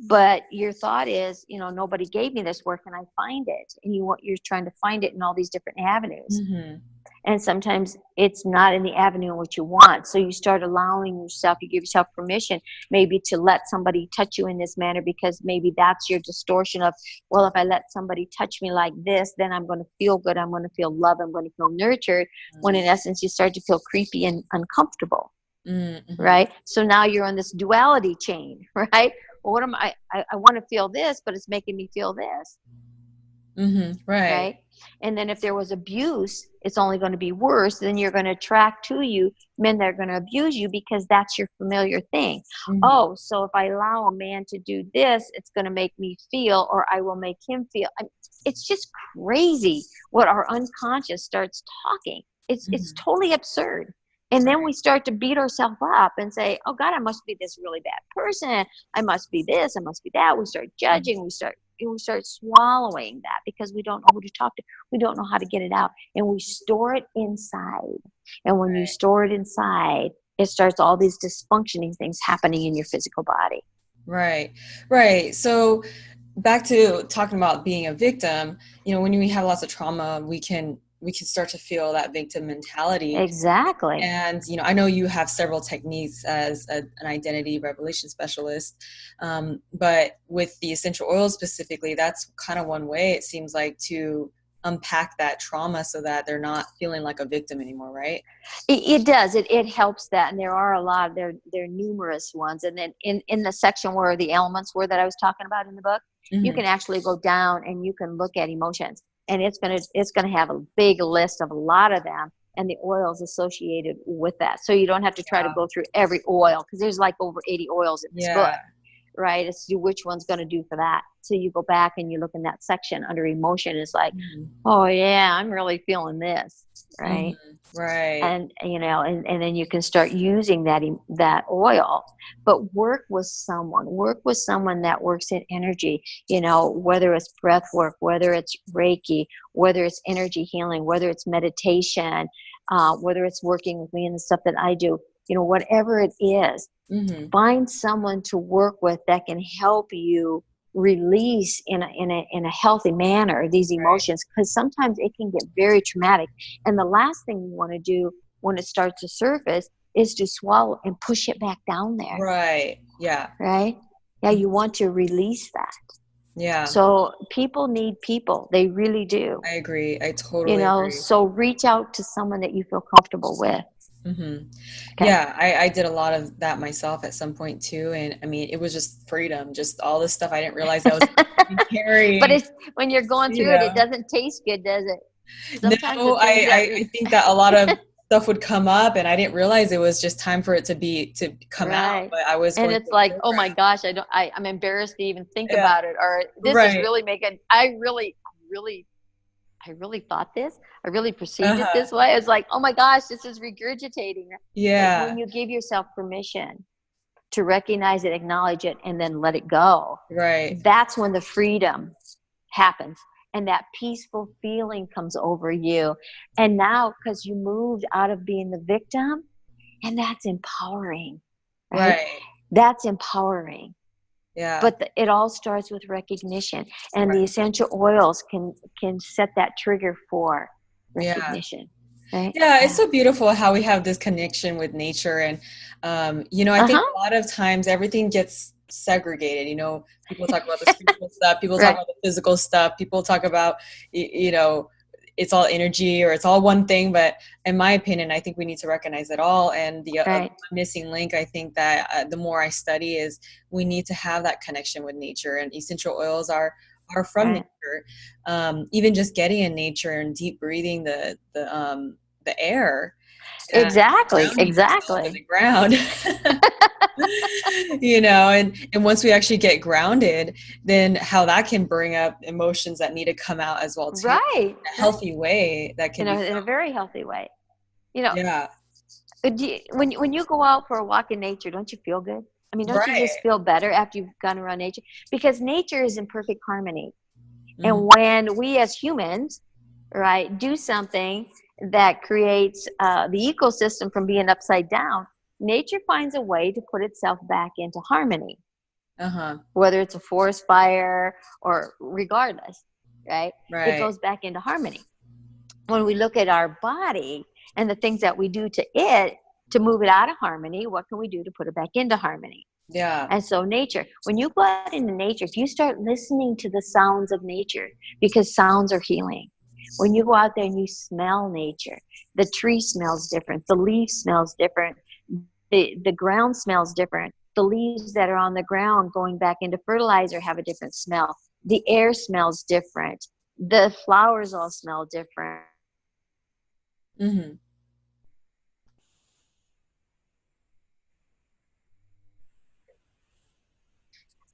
But your thought is, nobody gave me this. Where can I find it? And you're trying to find it in all these different avenues. Mm-hmm. And sometimes it's not in the avenue in which you want. So you start allowing yourself, you give yourself permission maybe to let somebody touch you in this manner, because maybe that's your distortion of, well, if I let somebody touch me like this, then I'm going to feel good. I'm going to feel love. I'm going to feel nurtured. Mm-hmm. When in essence, you start to feel creepy and uncomfortable. Mm-hmm. Right? So now you're on this duality chain, right? Well, what am I want to feel this, but it's making me feel this. Mm-hmm. Right. And then if there was abuse, it's only going to be worse. Then you're going to attract to you men that are going to abuse you, because that's your familiar thing. Mm-hmm. Oh, so if I allow a man to do this, it's going to make me feel, or I will make him feel. It's just crazy what our unconscious starts talking. It's totally absurd. And then we start to beat ourselves up and say, oh God, I must be this really bad person. I must be this. I must be that. We start judging. We start swallowing that because we don't know who to talk to. We don't know how to get it out. And we store it inside. And when you store it inside, it starts all these dysfunctioning things happening in your physical body. Right. Right. So back to talking about being a victim, when we have lots of trauma, we can start to feel that victim mentality. Exactly. And, I know you have several techniques as an identity revelation specialist, but with the essential oils specifically, that's kind of one way, it seems like, to unpack that trauma so that they're not feeling like a victim anymore, right? It does. It helps that. And there are a lot, there are numerous ones. And then in the section where the elements were that I was talking about in the book, you can actually go down and you can look at emotions. And it's gonna have a big list of a lot of them and the oils associated with that. So you don't have to try to go through every oil, because there's like over 80 oils in this book, right? It's which one's going to do for that. So you go back and you look in that section under emotion. It's like, oh yeah, I'm really feeling this, right? Right. And and then you can start using that oil. But work with someone that works in energy, whether it's breath work, whether it's Reiki, whether it's energy healing, whether it's meditation, whether it's working with me and the stuff that I do, whatever it is, find someone to work with that can help you release in a healthy manner these emotions, because sometimes it can get very traumatic. And the last thing you want to do when it starts to surface is to swallow and push it back down there. Right. Yeah. Right. Yeah. You want to release that. Yeah. So people need people. They really do. I agree. I totally agree. So reach out to someone that you feel comfortable with. Okay. Yeah, I did a lot of that myself at some point too, and I mean, it was just freedom, just all this stuff I didn't realize I was carrying. But when you're going through it doesn't taste good, does it? Sometimes no, I think that a lot of stuff would come up, and I didn't realize it was just time for it to come out. But I was, and it's like, oh my gosh, I'm embarrassed to even think about it, or this is really making. I really thought this. I really perceived it this way. I was like, oh my gosh, this is regurgitating. Yeah. Like when you give yourself permission to recognize it, acknowledge it, and then let it go. Right. That's when the freedom happens. And that peaceful feeling comes over you. And now, because you moved out of being the victim, and that's empowering. Right. That's empowering. Yeah. But it all starts with recognition, and the essential oils can set that trigger for recognition. Right? Yeah, it's so beautiful how we have this connection with nature, and I think a lot of times everything gets segregated. People talk about the spiritual stuff, people talk about the physical stuff, people talk about it's all energy or it's all one thing, but in my opinion, I think we need to recognize it all. And the missing link, I think that the more I study, is we need to have that connection with nature, and essential oils are from nature. Even just getting in nature and deep breathing the air. Exactly. The ground. And once we actually get grounded, then how that can bring up emotions that need to come out as well too. In a healthy way that can in a very healthy way. Yeah. When you go out for a walk in nature, don't you feel good? I mean, don't you just feel better after you've gone around nature? Because nature is in perfect harmony. And when we as humans, do something that creates the ecosystem from being upside down, nature finds a way to put itself back into harmony. whether it's a forest fire or regardless, right? Right. It goes back into harmony. When we look at our body and the things that we do to it to move it out of harmony, what can we do to put it back into harmony? Yeah. And so nature, when you go out into nature, if you start listening to the sounds of nature, because sounds are healing. When you go out there and you smell nature, the tree smells different, the leaf smells different, the ground smells different. The leaves that are on the ground going back into fertilizer have a different smell. The air smells different. The flowers all smell different. Mm-hmm.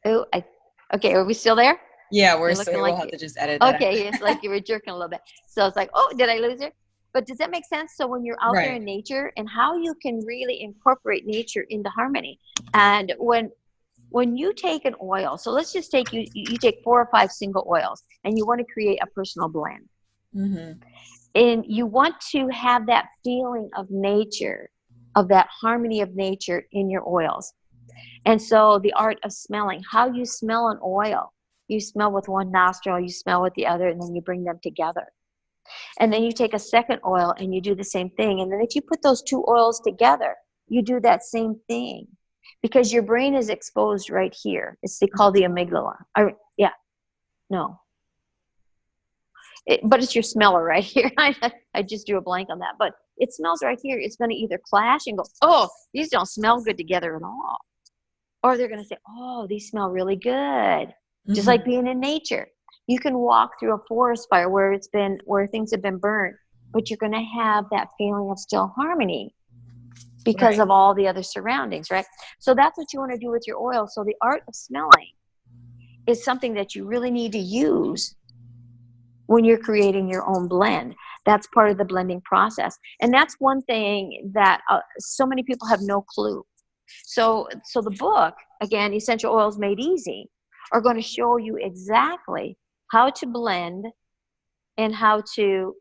Oh, okay, are we still there? Yeah, we're still here. We'll have to just edit that. Okay, it's like you were jerking a little bit. So it's like, oh, did I lose her? But does that make sense? So when you're out there in nature, and how you can really incorporate nature into harmony. And when you take an oil, so let's just take you take 4 or 5 single oils, and you want to create a personal blend. Mm-hmm. And you want to have that feeling of nature, of that harmony of nature in your oils. And so the art of smelling, how you smell an oil. You smell with one nostril, you smell with the other, and then you bring them together. And then you take a second oil and you do the same thing. And then if you put those 2 oils together, you do that same thing. Because your brain is exposed right here. It's called the amygdala. But it's your smeller right here. I just drew a blank on that. But it smells right here. It's going to either clash and go, oh, these don't smell good together at all. Or they're going to say, oh, these smell really good. Mm-hmm. Just like being in nature. You can walk through a forest fire where things have been burned, but you're going to have that feeling of still harmony because of all the other surroundings, right? So that's what you want to do with your oil. So the art of smelling is something that you really need to use when you're creating your own blend. That's part of the blending process. And that's one thing that so many people have no clue. So the book, again, Essential Oils Made Easy, are going to show you exactly how to blend and how to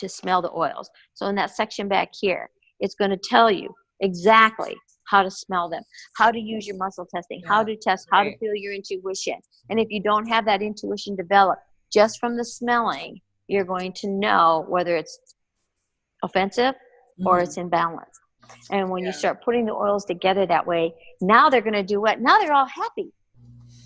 smell the oils. So in that section back here, it's going to tell you exactly how to smell them, how to use your muscle testing, how to test, how to feel your intuition. And if you don't have that intuition developed, just from the smelling, you're going to know whether it's offensive or it's in balance. And when you start putting the oils together that way, now they're going to do what? Now they're all happy,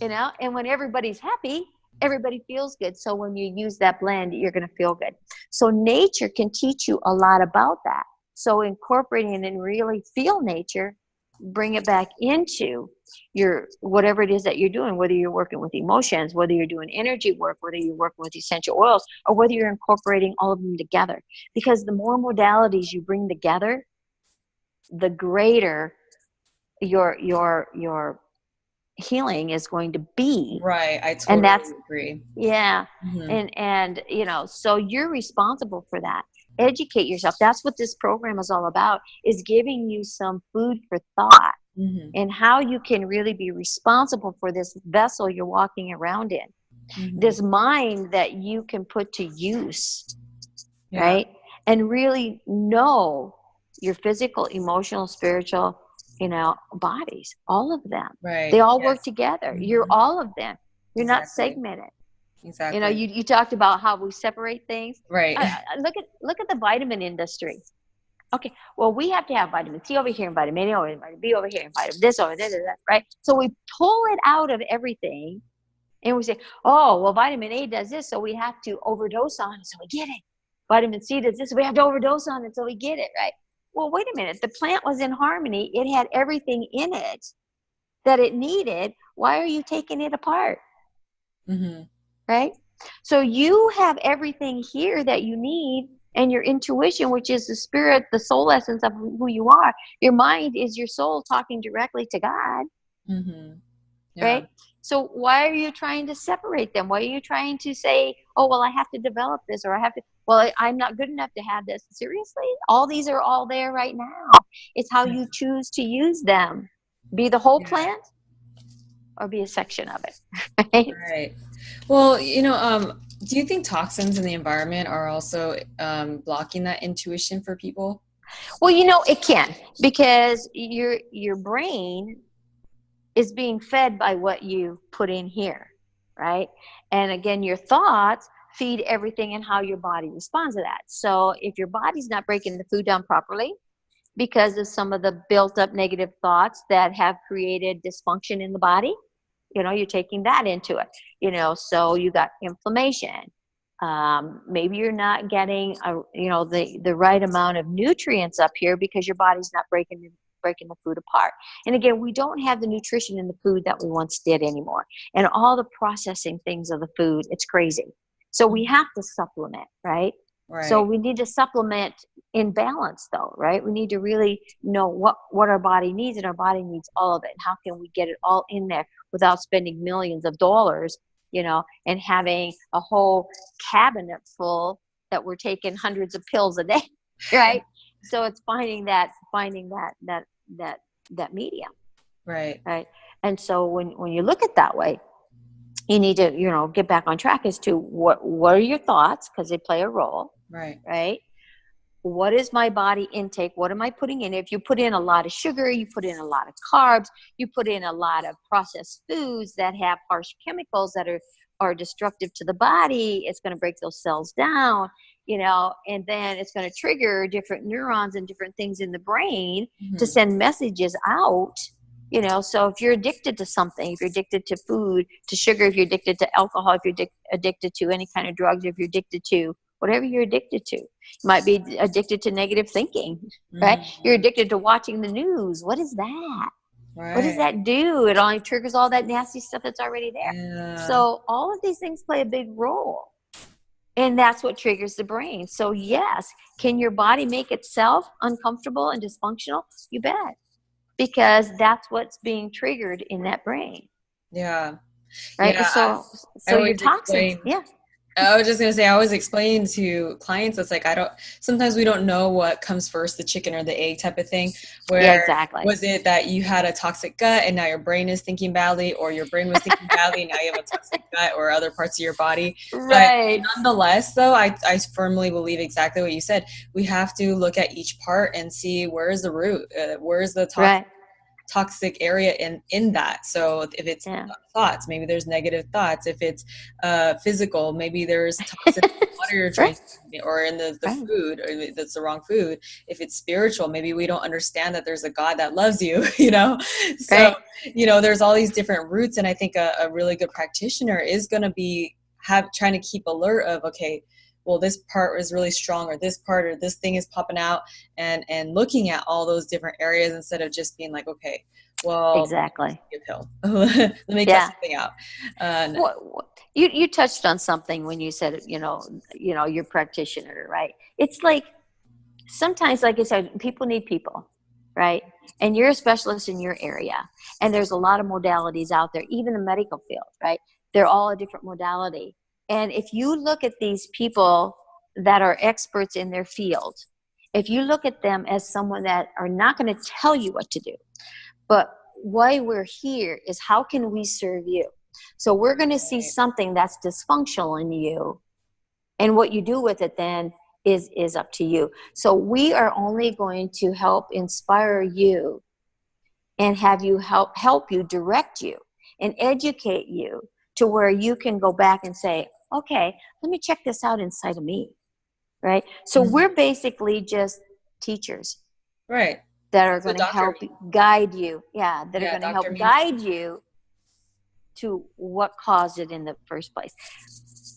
and when everybody's happy, everybody feels good. So when you use that blend, you're going to feel good. So nature can teach you a lot about that. So incorporating and really feel nature, bring it back into your whatever it is that you're doing, whether you're working with emotions, whether you're doing energy work, whether you're working with essential oils, or whether you're incorporating all of them together. Because the more modalities you bring together, the greater your healing is going to be. Right. I totally agree. Yeah. Mm-hmm. And so you're responsible for that. Educate yourself. That's what this program is all about, is giving you some food for thought and how you can really be responsible for this vessel you're walking around in, this mind that you can put to use, right? And really know your physical, emotional, spiritual, bodies, all of them. Right. They all work together. You're all of them. You're not segmented. Exactly. You talked about how we separate things. Right. Look at the vitamin industry. Okay, well, we have to have vitamin C over here and vitamin A over here, vitamin B over here and vitamin this over there, right? So we pull it out of everything and we say, oh, well, vitamin A does this, so we have to overdose on it, so we get it. Vitamin C does this, so we have to overdose on it, so we get it, right? Well, wait a minute. The plant was in harmony. It had everything in it that it needed. Why are you taking it apart? Right? So you have everything here that you need, and your intuition, which is the spirit, the soul essence of who you are. Your mind is your soul talking directly to God. Right? So why are you trying to separate them? Why are you trying to say, oh, well, I have to develop this, or I'm not good enough to have this? Seriously? All these are all there right now. It's how you choose to use them. Be the whole plant or be a section of it. Right. Well, do you think toxins in the environment are also blocking that intuition for people? Well, it can, because your brain is being fed by what you put in here, right? And again, your thoughts feed everything and how your body responds to that. So if your body's not breaking the food down properly because of some of the built up negative thoughts that have created dysfunction in the body, you're taking that into it, so you got inflammation. Maybe you're not getting the right amount of nutrients up here because your body's not breaking the food apart. And again, we don't have the nutrition in the food that we once did anymore. And all the processing things of the food, it's crazy. So we have to supplement, right? So we need to supplement in balance though, right? We need to really know what our body needs, and our body needs all of it. And how can we get it all in there without spending millions of dollars, and having a whole cabinet full that we're taking hundreds of pills a day, right? So it's finding that medium. Right. And so when you look at that way, you need to, get back on track as to what are your thoughts, because they play a role. Right. What is my body intake? What am I putting in? If you put in a lot of sugar, you put in a lot of carbs, you put in a lot of processed foods that have harsh chemicals that are destructive to the body, it's going to break those cells down, and then it's going to trigger different neurons and different things in the brain to send messages out. So if you're addicted to something, if you're addicted to food, to sugar, if you're addicted to alcohol, if you're addicted to any kind of drugs, if you're addicted to whatever you're addicted to, you might be addicted to negative thinking, right? You're addicted to watching the news. What is that? What does that do? It only triggers all that nasty stuff that's already there. Yeah. So all of these things play a big role. And that's what triggers the brain. So yes, can your body make itself uncomfortable and dysfunctional? You bet. Because that's what's being triggered in that brain. Yeah. Right. Yeah, so your toxins. Yeah. I was just going to say, I always explain to clients, it's like, sometimes we don't know what comes first, the chicken or the egg type of thing. Where exactly. Was it that you had a toxic gut and now your brain is thinking badly, or your brain was thinking badly and now you have a toxic gut or other parts of your body? Right. But nonetheless, though, I firmly believe exactly what you said. We have to look at each part and see where is the root, where is the toxic area in that. So if it's thoughts, maybe there's negative thoughts. If it's physical, maybe there's toxic water you're drinking or in the food, or that's the wrong food. If it's spiritual, maybe we don't understand that there's a God that loves you, So, there's all these different roots. And I think a really good practitioner is going to be trying to keep alert of, okay, well, this part is really strong, or this part, or this thing is popping out, and looking at all those different areas instead of just being like, okay, well, exactly, a pill. Let me test something out. You touched on something when you said, your practitioner, right? It's like sometimes, like I said, people need people, right? And you're a specialist in your area, and there's a lot of modalities out there, even the medical field, right? They're all a different modality. And if you look at these people that are experts in their field, if you look at them as someone that are not going to tell you what to do, but why we're here is how can we serve you? So we're going to see something that's dysfunctional in you, and what you do with it then is up to you. So we are only going to help inspire you and have you help you, direct you, and educate you to where you can go back and say, okay, let me check this out inside of me, right? So we're basically just teachers, right? That are going to help guide you, that are going to help guide you to what caused it in the first place.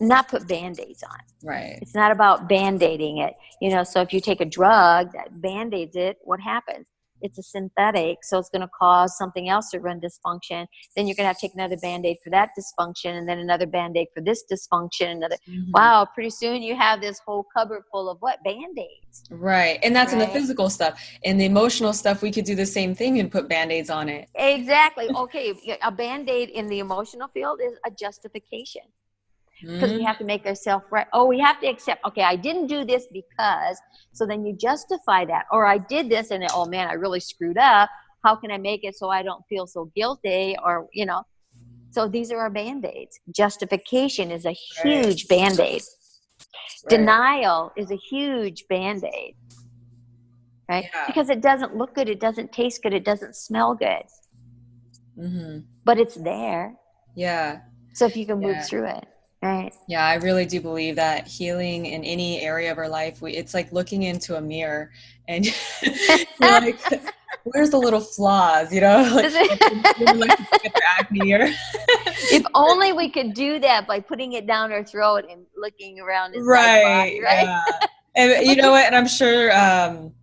Not put Band-Aids on. Right. It's not about Band-Aiding it. So if you take a drug that Band-Aids it, what happens? It's a synthetic, so it's going to cause something else to run dysfunction. Then you're going to have to take another Band-Aid for that dysfunction, and then another Band-Aid for this dysfunction. Wow, pretty soon you have this whole cupboard full of what? Band-Aids. Right, and that's in the physical stuff. In the emotional stuff, we could do the same thing and put Band-Aids on it. Exactly. Okay, a Band-Aid in the emotional field is a justification. Because we have to make ourselves right. Oh, we have to accept, okay, I didn't do this because, so then you justify that. Or I did this and, oh man, I really screwed up. How can I make it so I don't feel so guilty? Or, so these are our Band-Aids. Justification is a huge Band-Aid. Denial is a huge Band-Aid. Right? Yeah. Because it doesn't look good. It doesn't taste good. It doesn't smell good. but it's there. Yeah. So if you can move Yeah. through it, right? Yeah, I really do believe that healing in any area of our life, it's like looking into a mirror and you're like, where's the little flaws, like, women like to get their acne or if only we could do that by putting it down our throat and looking around inside the right, body, right? yeah. And you know what? And I'm sure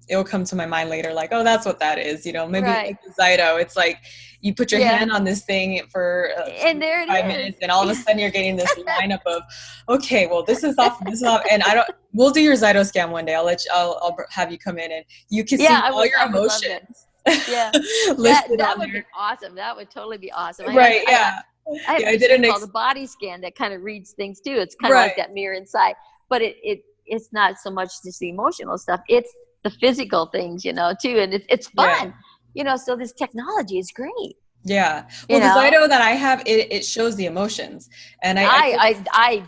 it'll come to my mind later, like, oh, that's what that is. Maybe Right. like the Zyto. It's like you put your hand on this thing for and there it 5 minutes, and all of a sudden you're getting this lineup of, okay, well, this is off, this is off, and we'll do your Zyto scan one day. I'll have you come in, and you can see all your emotions. Yeah, that would be awesome. That would totally be awesome. Right? Yeah. I did it called a body scan that kind of reads things too. It's kind of like that mirror inside, but it's not so much just the emotional stuff. It's the physical things, too. And it's fun, so this technology is great. Yeah. Well, the Zyto that I have, it shows the emotions. And I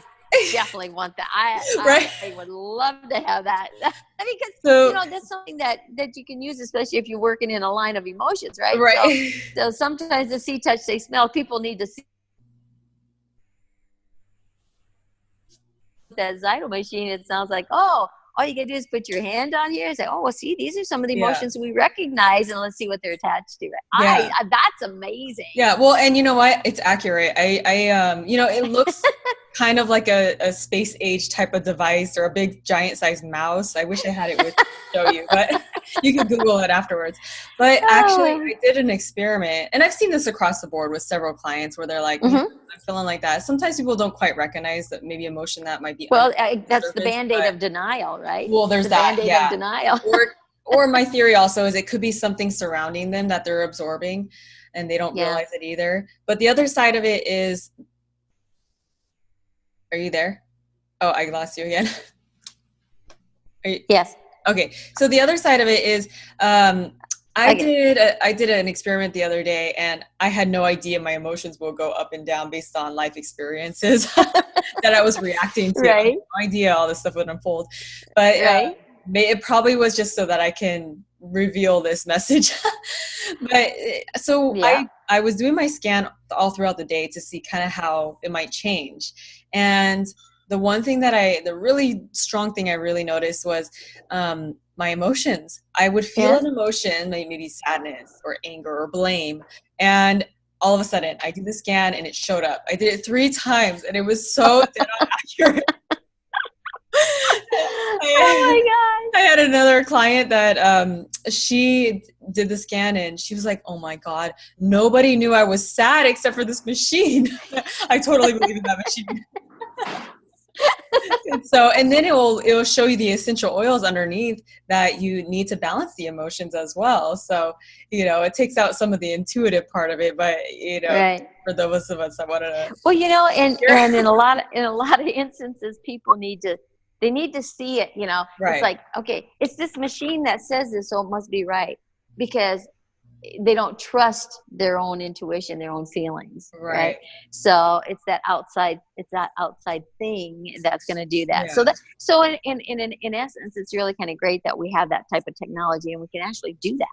definitely want that. I would love to have that. Because, that's something that you can use, especially if you're working in a line of emotions, right? Right. So sometimes the see, touch, say, smell, people need to see that Zyto machine. It sounds like, all you gotta do is put your hand on here and say, well, see, these are some of the emotions we recognize, and let's see what they're attached to. That's amazing. Yeah. Well, and you know what? It's accurate. It looks kind of like a space age type of device or a big giant sized mouse. I wish I had it with show you, but you can Google it afterwards. But actually, I did an experiment, and I've seen this across the board with several clients where they're like, I'm feeling like that. Sometimes people don't quite recognize that maybe emotion that might be. Well, that's the Band-Aid of denial, right? Well, there's that. Band-Aid of denial. or my theory also is it could be something surrounding them that they're absorbing and they don't realize it either. But the other side of it is, are you there? Oh, I lost you again. Yes. Okay. So the other side of it is, I did an experiment the other day, and I had no idea my emotions will go up and down based on life experiences that I was reacting to. I had no idea all this stuff would unfold, but it probably was just so that I can reveal this message. But so I was doing my scan all throughout the day to see kind of how it might change. And the one thing the really strong thing I really noticed was my emotions. I would feel an emotion, maybe sadness or anger or blame. And all of a sudden I did the scan and it showed up. I did it 3 times and it was so dead on accurate. Oh my God. I had another client that she did the scan and she was like, oh my God, nobody knew I was sad except for this machine. I totally believe in that machine. And then it will show you the essential oils underneath that you need to balance the emotions as well. So, it takes out some of the intuitive part of it, but for those of us that wanted to. Well, and in a lot of instances, people need to see it, It's like, okay, it's this machine that says this, so it must be right, because they don't trust their own intuition, their own feelings. Right. So it's that outside thing that's going to do that. Yeah. So in essence, it's really kind of great that we have that type of technology and we can actually do that.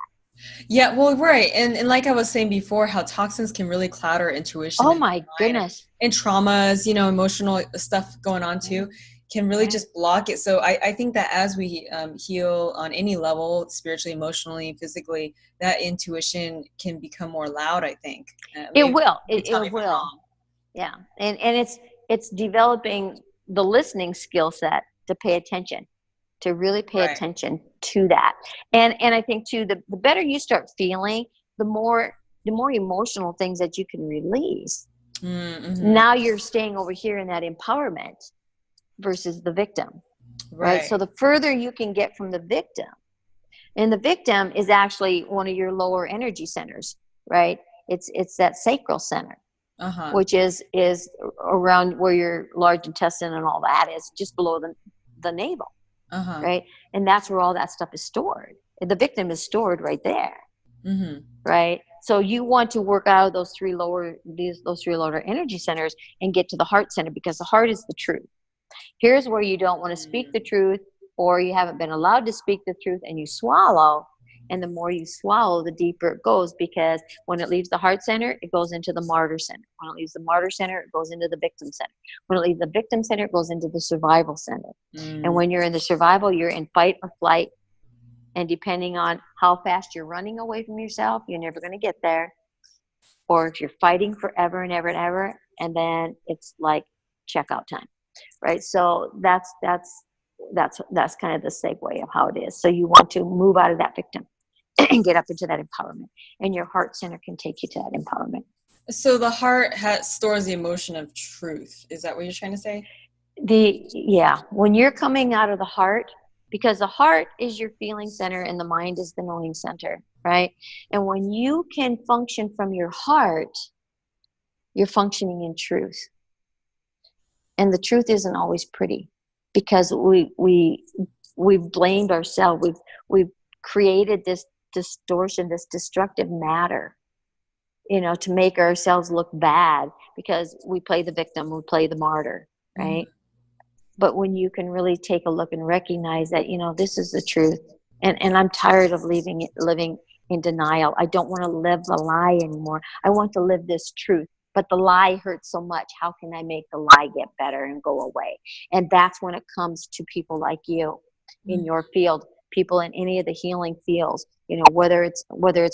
Yeah, well, right. And like I was saying before, how toxins can really cloud our intuition. Oh my goodness. And traumas, emotional stuff going on too, can really just block it. So I think that as we heal on any level, spiritually, emotionally, physically, that intuition can become more loud, I think. It will. It will. Yeah. And it's developing the listening skill set to pay attention, to really pay attention to that. And I think too, the better you start feeling, the more emotional things that you can release. Mm-hmm. Now you're staying over here in that empowerment versus the victim, right? So the further you can get from the victim, and the victim is actually one of your lower energy centers, right? It's that sacral center, which is around where your large intestine and all that is, just below the navel, right? And that's where all that stuff is stored. The victim is stored right there, right? So you want to work out of those three lower energy centers and get to the heart center, because the heart is the truth. Here's where you don't want to speak the truth, or you haven't been allowed to speak the truth and you swallow, And the more you swallow, the deeper it goes, because when it leaves the heart center, it goes into the martyr center. When it leaves the martyr center, it goes into the victim center. When it leaves the victim center, it goes into the survival center. And when you're in the survival, you're in fight or flight. And depending on how fast you're running away from yourself, you're never going to get there. Or if you're fighting forever and ever and ever, and then it's like checkout time, right? So that's kind of the segue of how it is. So you want to move out of that victim and get up into that empowerment, and your heart center can take you to that empowerment. So the heart stores the emotion of truth. Is that what you're trying to say? When you're coming out of the heart, because the heart is your feeling center and the mind is the knowing center, right? And when you can function from your heart, you're functioning in truth. And the truth isn't always pretty, because we've blamed ourselves. We've created this distortion, this destructive matter, to make ourselves look bad, because we play the victim, we play the martyr, right? Mm-hmm. But when you can really take a look and recognize that, this is the truth, and I'm tired of living in denial. I don't want to live the lie anymore. I want to live this truth. But the lie hurts so much. How can I make the lie get better and go away? And that's when it comes to people like you in your field, people in any of the healing fields, whether it's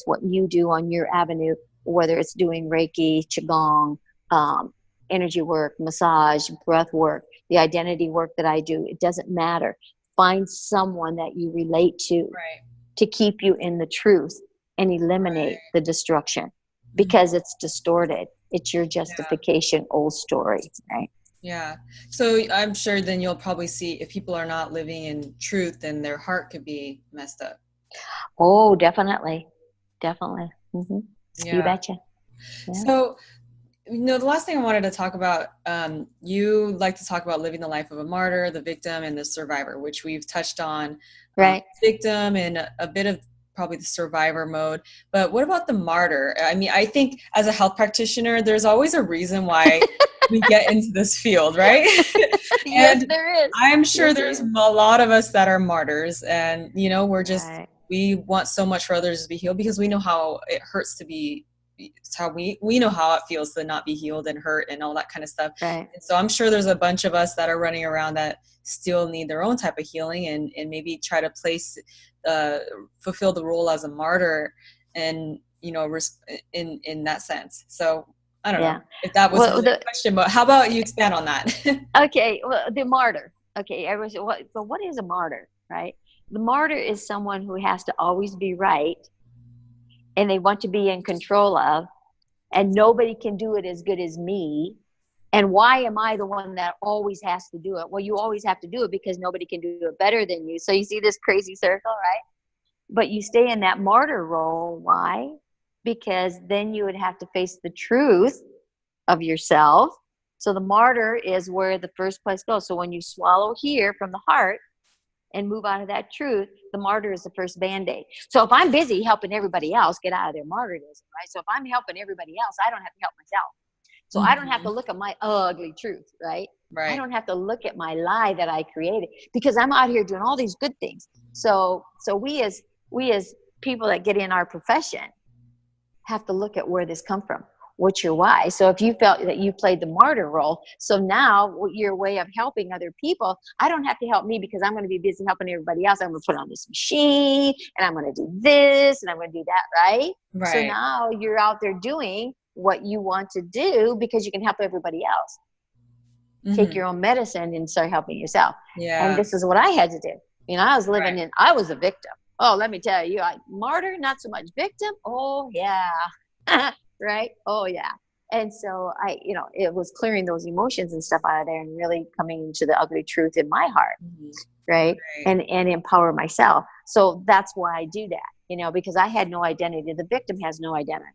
what you do on your avenue, whether it's doing Reiki, Qigong, energy work, massage, breath work, the identity work that I do, it doesn't matter. Find someone that you relate to, right, to keep you in the truth and eliminate the destruction, because it's distorted. It's your justification, old story, right? Yeah. So I'm sure then you'll probably see if people are not living in truth, then their heart could be messed up. Oh, definitely. Definitely. Mm-hmm. Yeah. You betcha. Yeah. So, the last thing I wanted to talk about, you like to talk about living the life of a martyr, the victim, and the survivor, which we've touched on. Right. Victim and a bit of probably the survivor mode. But what about the martyr? I mean, I think as a health practitioner, there's always a reason why we get into this field, right? Yes, there is. I'm sure there's a lot of us that are martyrs, and we're just we want so much for others to be healed, because we know how it hurts to be. It's how we know how it feels to not be healed and hurt and all that kind of stuff. Right. And so I'm sure there's a bunch of us that are running around that still need their own type of healing, and maybe try to fulfill the role as a martyr, and in that sense. So I don't know if that was the question, but how about you expand on that? Okay, well, the martyr. Okay, but what is a martyr, right? The martyr is someone who has to always be right, and they want to be in control of, and nobody can do it as good as me. And why am I the one that always has to do it? Well, you always have to do it because nobody can do it better than you. So you see this crazy circle, right? But you stay in that martyr role. Why? Because then you would have to face the truth of yourself. So the martyr is where the first place goes. So when you swallow here from the heart and move out of that truth, the martyr is the first Band-Aid. So if I'm busy helping everybody else get out of their martyrdom, right? So if I'm helping everybody else, I don't have to help myself. So I don't have to look at my ugly truth, right? I don't have to look at my lie that I created, because I'm out here doing all these good things. So we as people that get in our profession have to look at where this come from. What's your why? So if you felt that you played the martyr role, so now your way of helping other people, I don't have to help me because I'm going to be busy helping everybody else. I'm going to put on this machine, and I'm going to do this, and I'm going to do that, right? So now you're out there doing what you want to do because you can help everybody else. Mm-hmm. Take your own medicine and start helping yourself. Yeah. And this is what I had to do. I was living I was a victim. Oh, let me tell you, martyr, not so much victim. Oh, yeah. Right? Oh, yeah. And so it was clearing those emotions and stuff out of there and really coming into the ugly truth in my heart. Mm-hmm. Right? And empower myself. So that's why I do that, because I had no identity. The victim has no identity.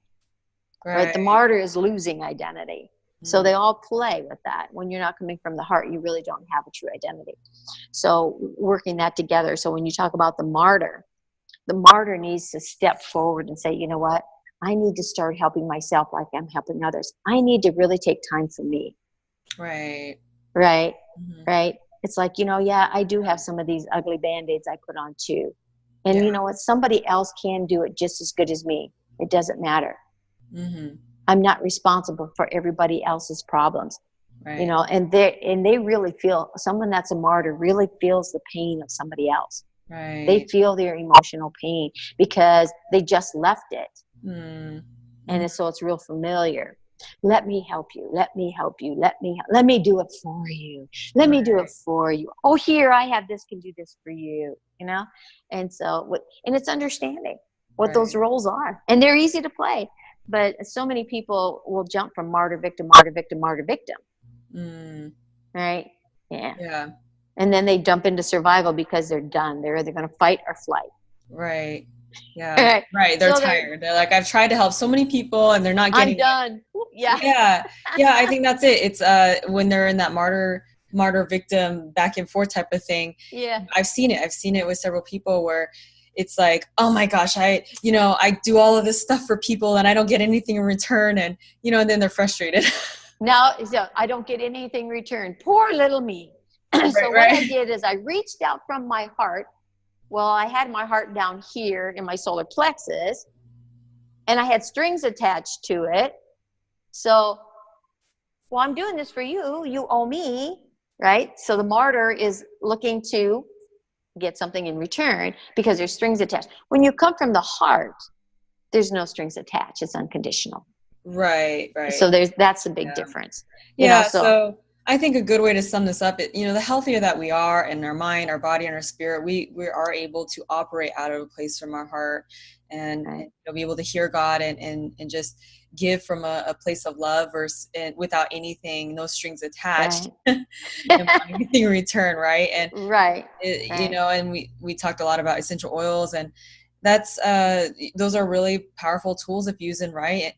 Right? The martyr is losing identity. Mm-hmm. So they all play with that. When you're not coming from the heart, you really don't have a true identity. So working that together. So when you talk about the martyr needs to step forward and say, you know what? I need to start helping myself like I'm helping others. I need to really take time for me. Right. Mm-hmm. Right. It's like, I do have some of these ugly Band-Aids I put on too. And you know what? Somebody else can do it just as good as me. It doesn't matter. Mm-hmm. I'm not responsible for everybody else's problems. Right. You know, and they really feel, someone that's a martyr really feels the pain of somebody else. Right. They feel their emotional pain because they just left it. Mm. And so it's real familiar. Let me help you. Let me help you. Let me do it for you. Let me do it for you. Oh, here, I have this, can do this for you, you know? And so, and it's understanding what those roles are. And they're easy to play. But so many people will jump from martyr, victim, martyr, victim, martyr, victim. Mm. Right? Yeah. Yeah. And then they jump into survival because they're done. They're either going to fight or flight. Right. Yeah. Right. They're tired. They're like, I've tried to help so many people and they're not getting I'm done. It. Yeah. Yeah. Yeah. I think that's it. It's when they're in that martyr victim back and forth type of thing. Yeah. I've seen it with several people where it's like, oh my gosh, I do all of this stuff for people and I don't get anything in return. And, and then they're frustrated. Now, so I don't get anything in return. Poor little me. So what I did is I reached out from my heart. Well, I had my heart down here in my solar plexus, and I had strings attached to it. So, well, I'm doing this for you. You owe me, right? So the martyr is looking to get something in return because there's strings attached. When you come from the heart, there's no strings attached. It's unconditional. Right. So that's a big difference. So I think a good way to sum this up, the healthier that we are in our mind, our body, and our spirit, we are able to operate out of a place from our heart and be able to hear God and just give from a place of love and without anything, no strings attached, and want anything in return, right? And and we talked a lot about essential oils, and that's those are really powerful tools if used right.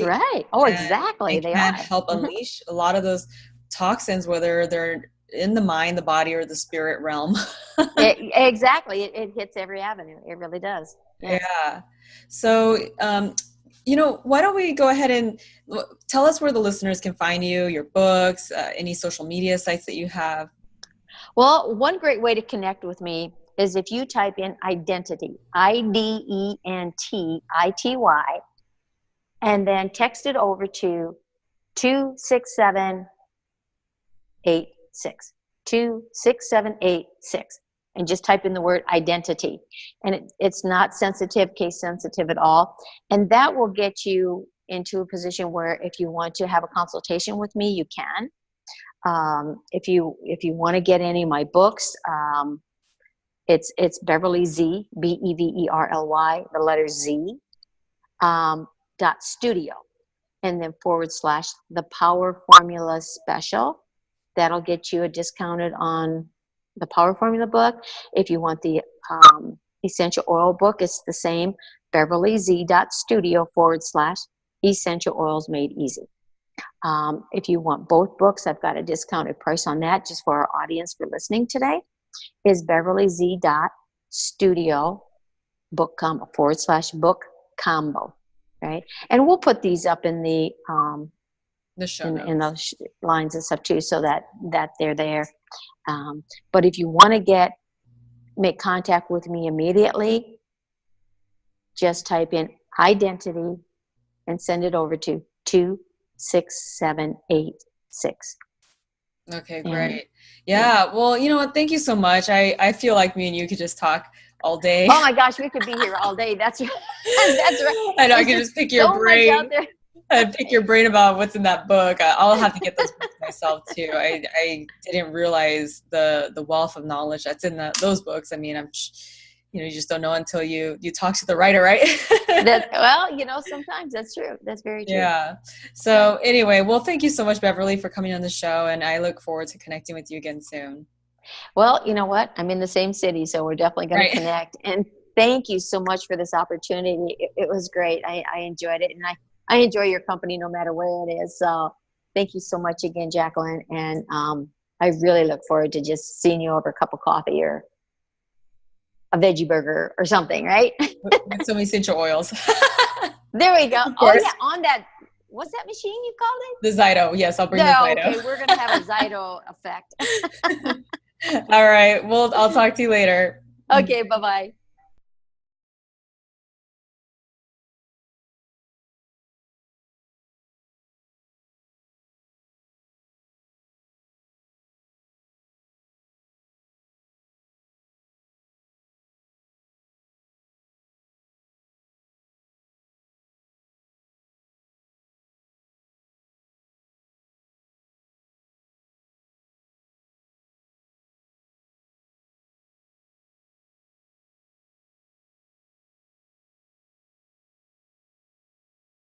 Right. Oh, exactly. They can help unleash a lot of those toxins, whether they're in the mind, the body, or the spirit realm. Exactly. It hits every avenue. It really does. Yes. Yeah. So, why don't we go ahead and tell us where the listeners can find you, your books, any social media sites that you have? Well, one great way to connect with me is if you type in identity, IDENTITY, and then text it over to 26786, 26786, and just type in the word identity. And it's not case sensitive at all. And that will get you into a position where if you want to have a consultation with me, you can. If you want to get any of my books, it's Beverly Z, BEVERLY, the letter Z, .studio, and then / the Power Formula Special. That'll get you a discounted on the Power Formula book. If you want the essential oil book, it's the same, BeverlyZ.studio / essential oils made easy. If you want both books, I've got a discounted price on that just for our audience for listening today. Is BeverlyZ.studio book combo / book combo, right? And we'll put these up in the show notes, in those lines and stuff too, so that they're there. But if you want to make contact with me immediately, just type in identity and send it over to 26786. Okay, great. Yeah. Well, you know what? Thank you so much. I feel like me and you could just talk all day. Oh my gosh, we could be here all day. That's right. That's right. I know. I could just pick your brain. I'd pick your brain about what's in that book. I'll have to get those books myself too. I didn't realize the wealth of knowledge that's in those books. I mean, you just don't know until you talk to the writer, right? Sometimes that's true. That's very true. Yeah. So anyway, well, thank you so much, Beverly, for coming on the show, and I look forward to connecting with you again soon. Well, you know what? I'm in the same city, so we're definitely going to connect. And thank you so much for this opportunity. It was great. I enjoyed it, and I enjoy your company no matter where it is. So thank you so much again, Jacqueline. And I really look forward to just seeing you over a cup of coffee or a veggie burger or something, right? With some essential oils. There we go. Oh yeah, on that, what's that machine you called it? The Zyto. Yes, I'll bring the Zyto. Okay, we're going to have a Zyto effect. All right. Well, I'll talk to you later. Okay, bye-bye.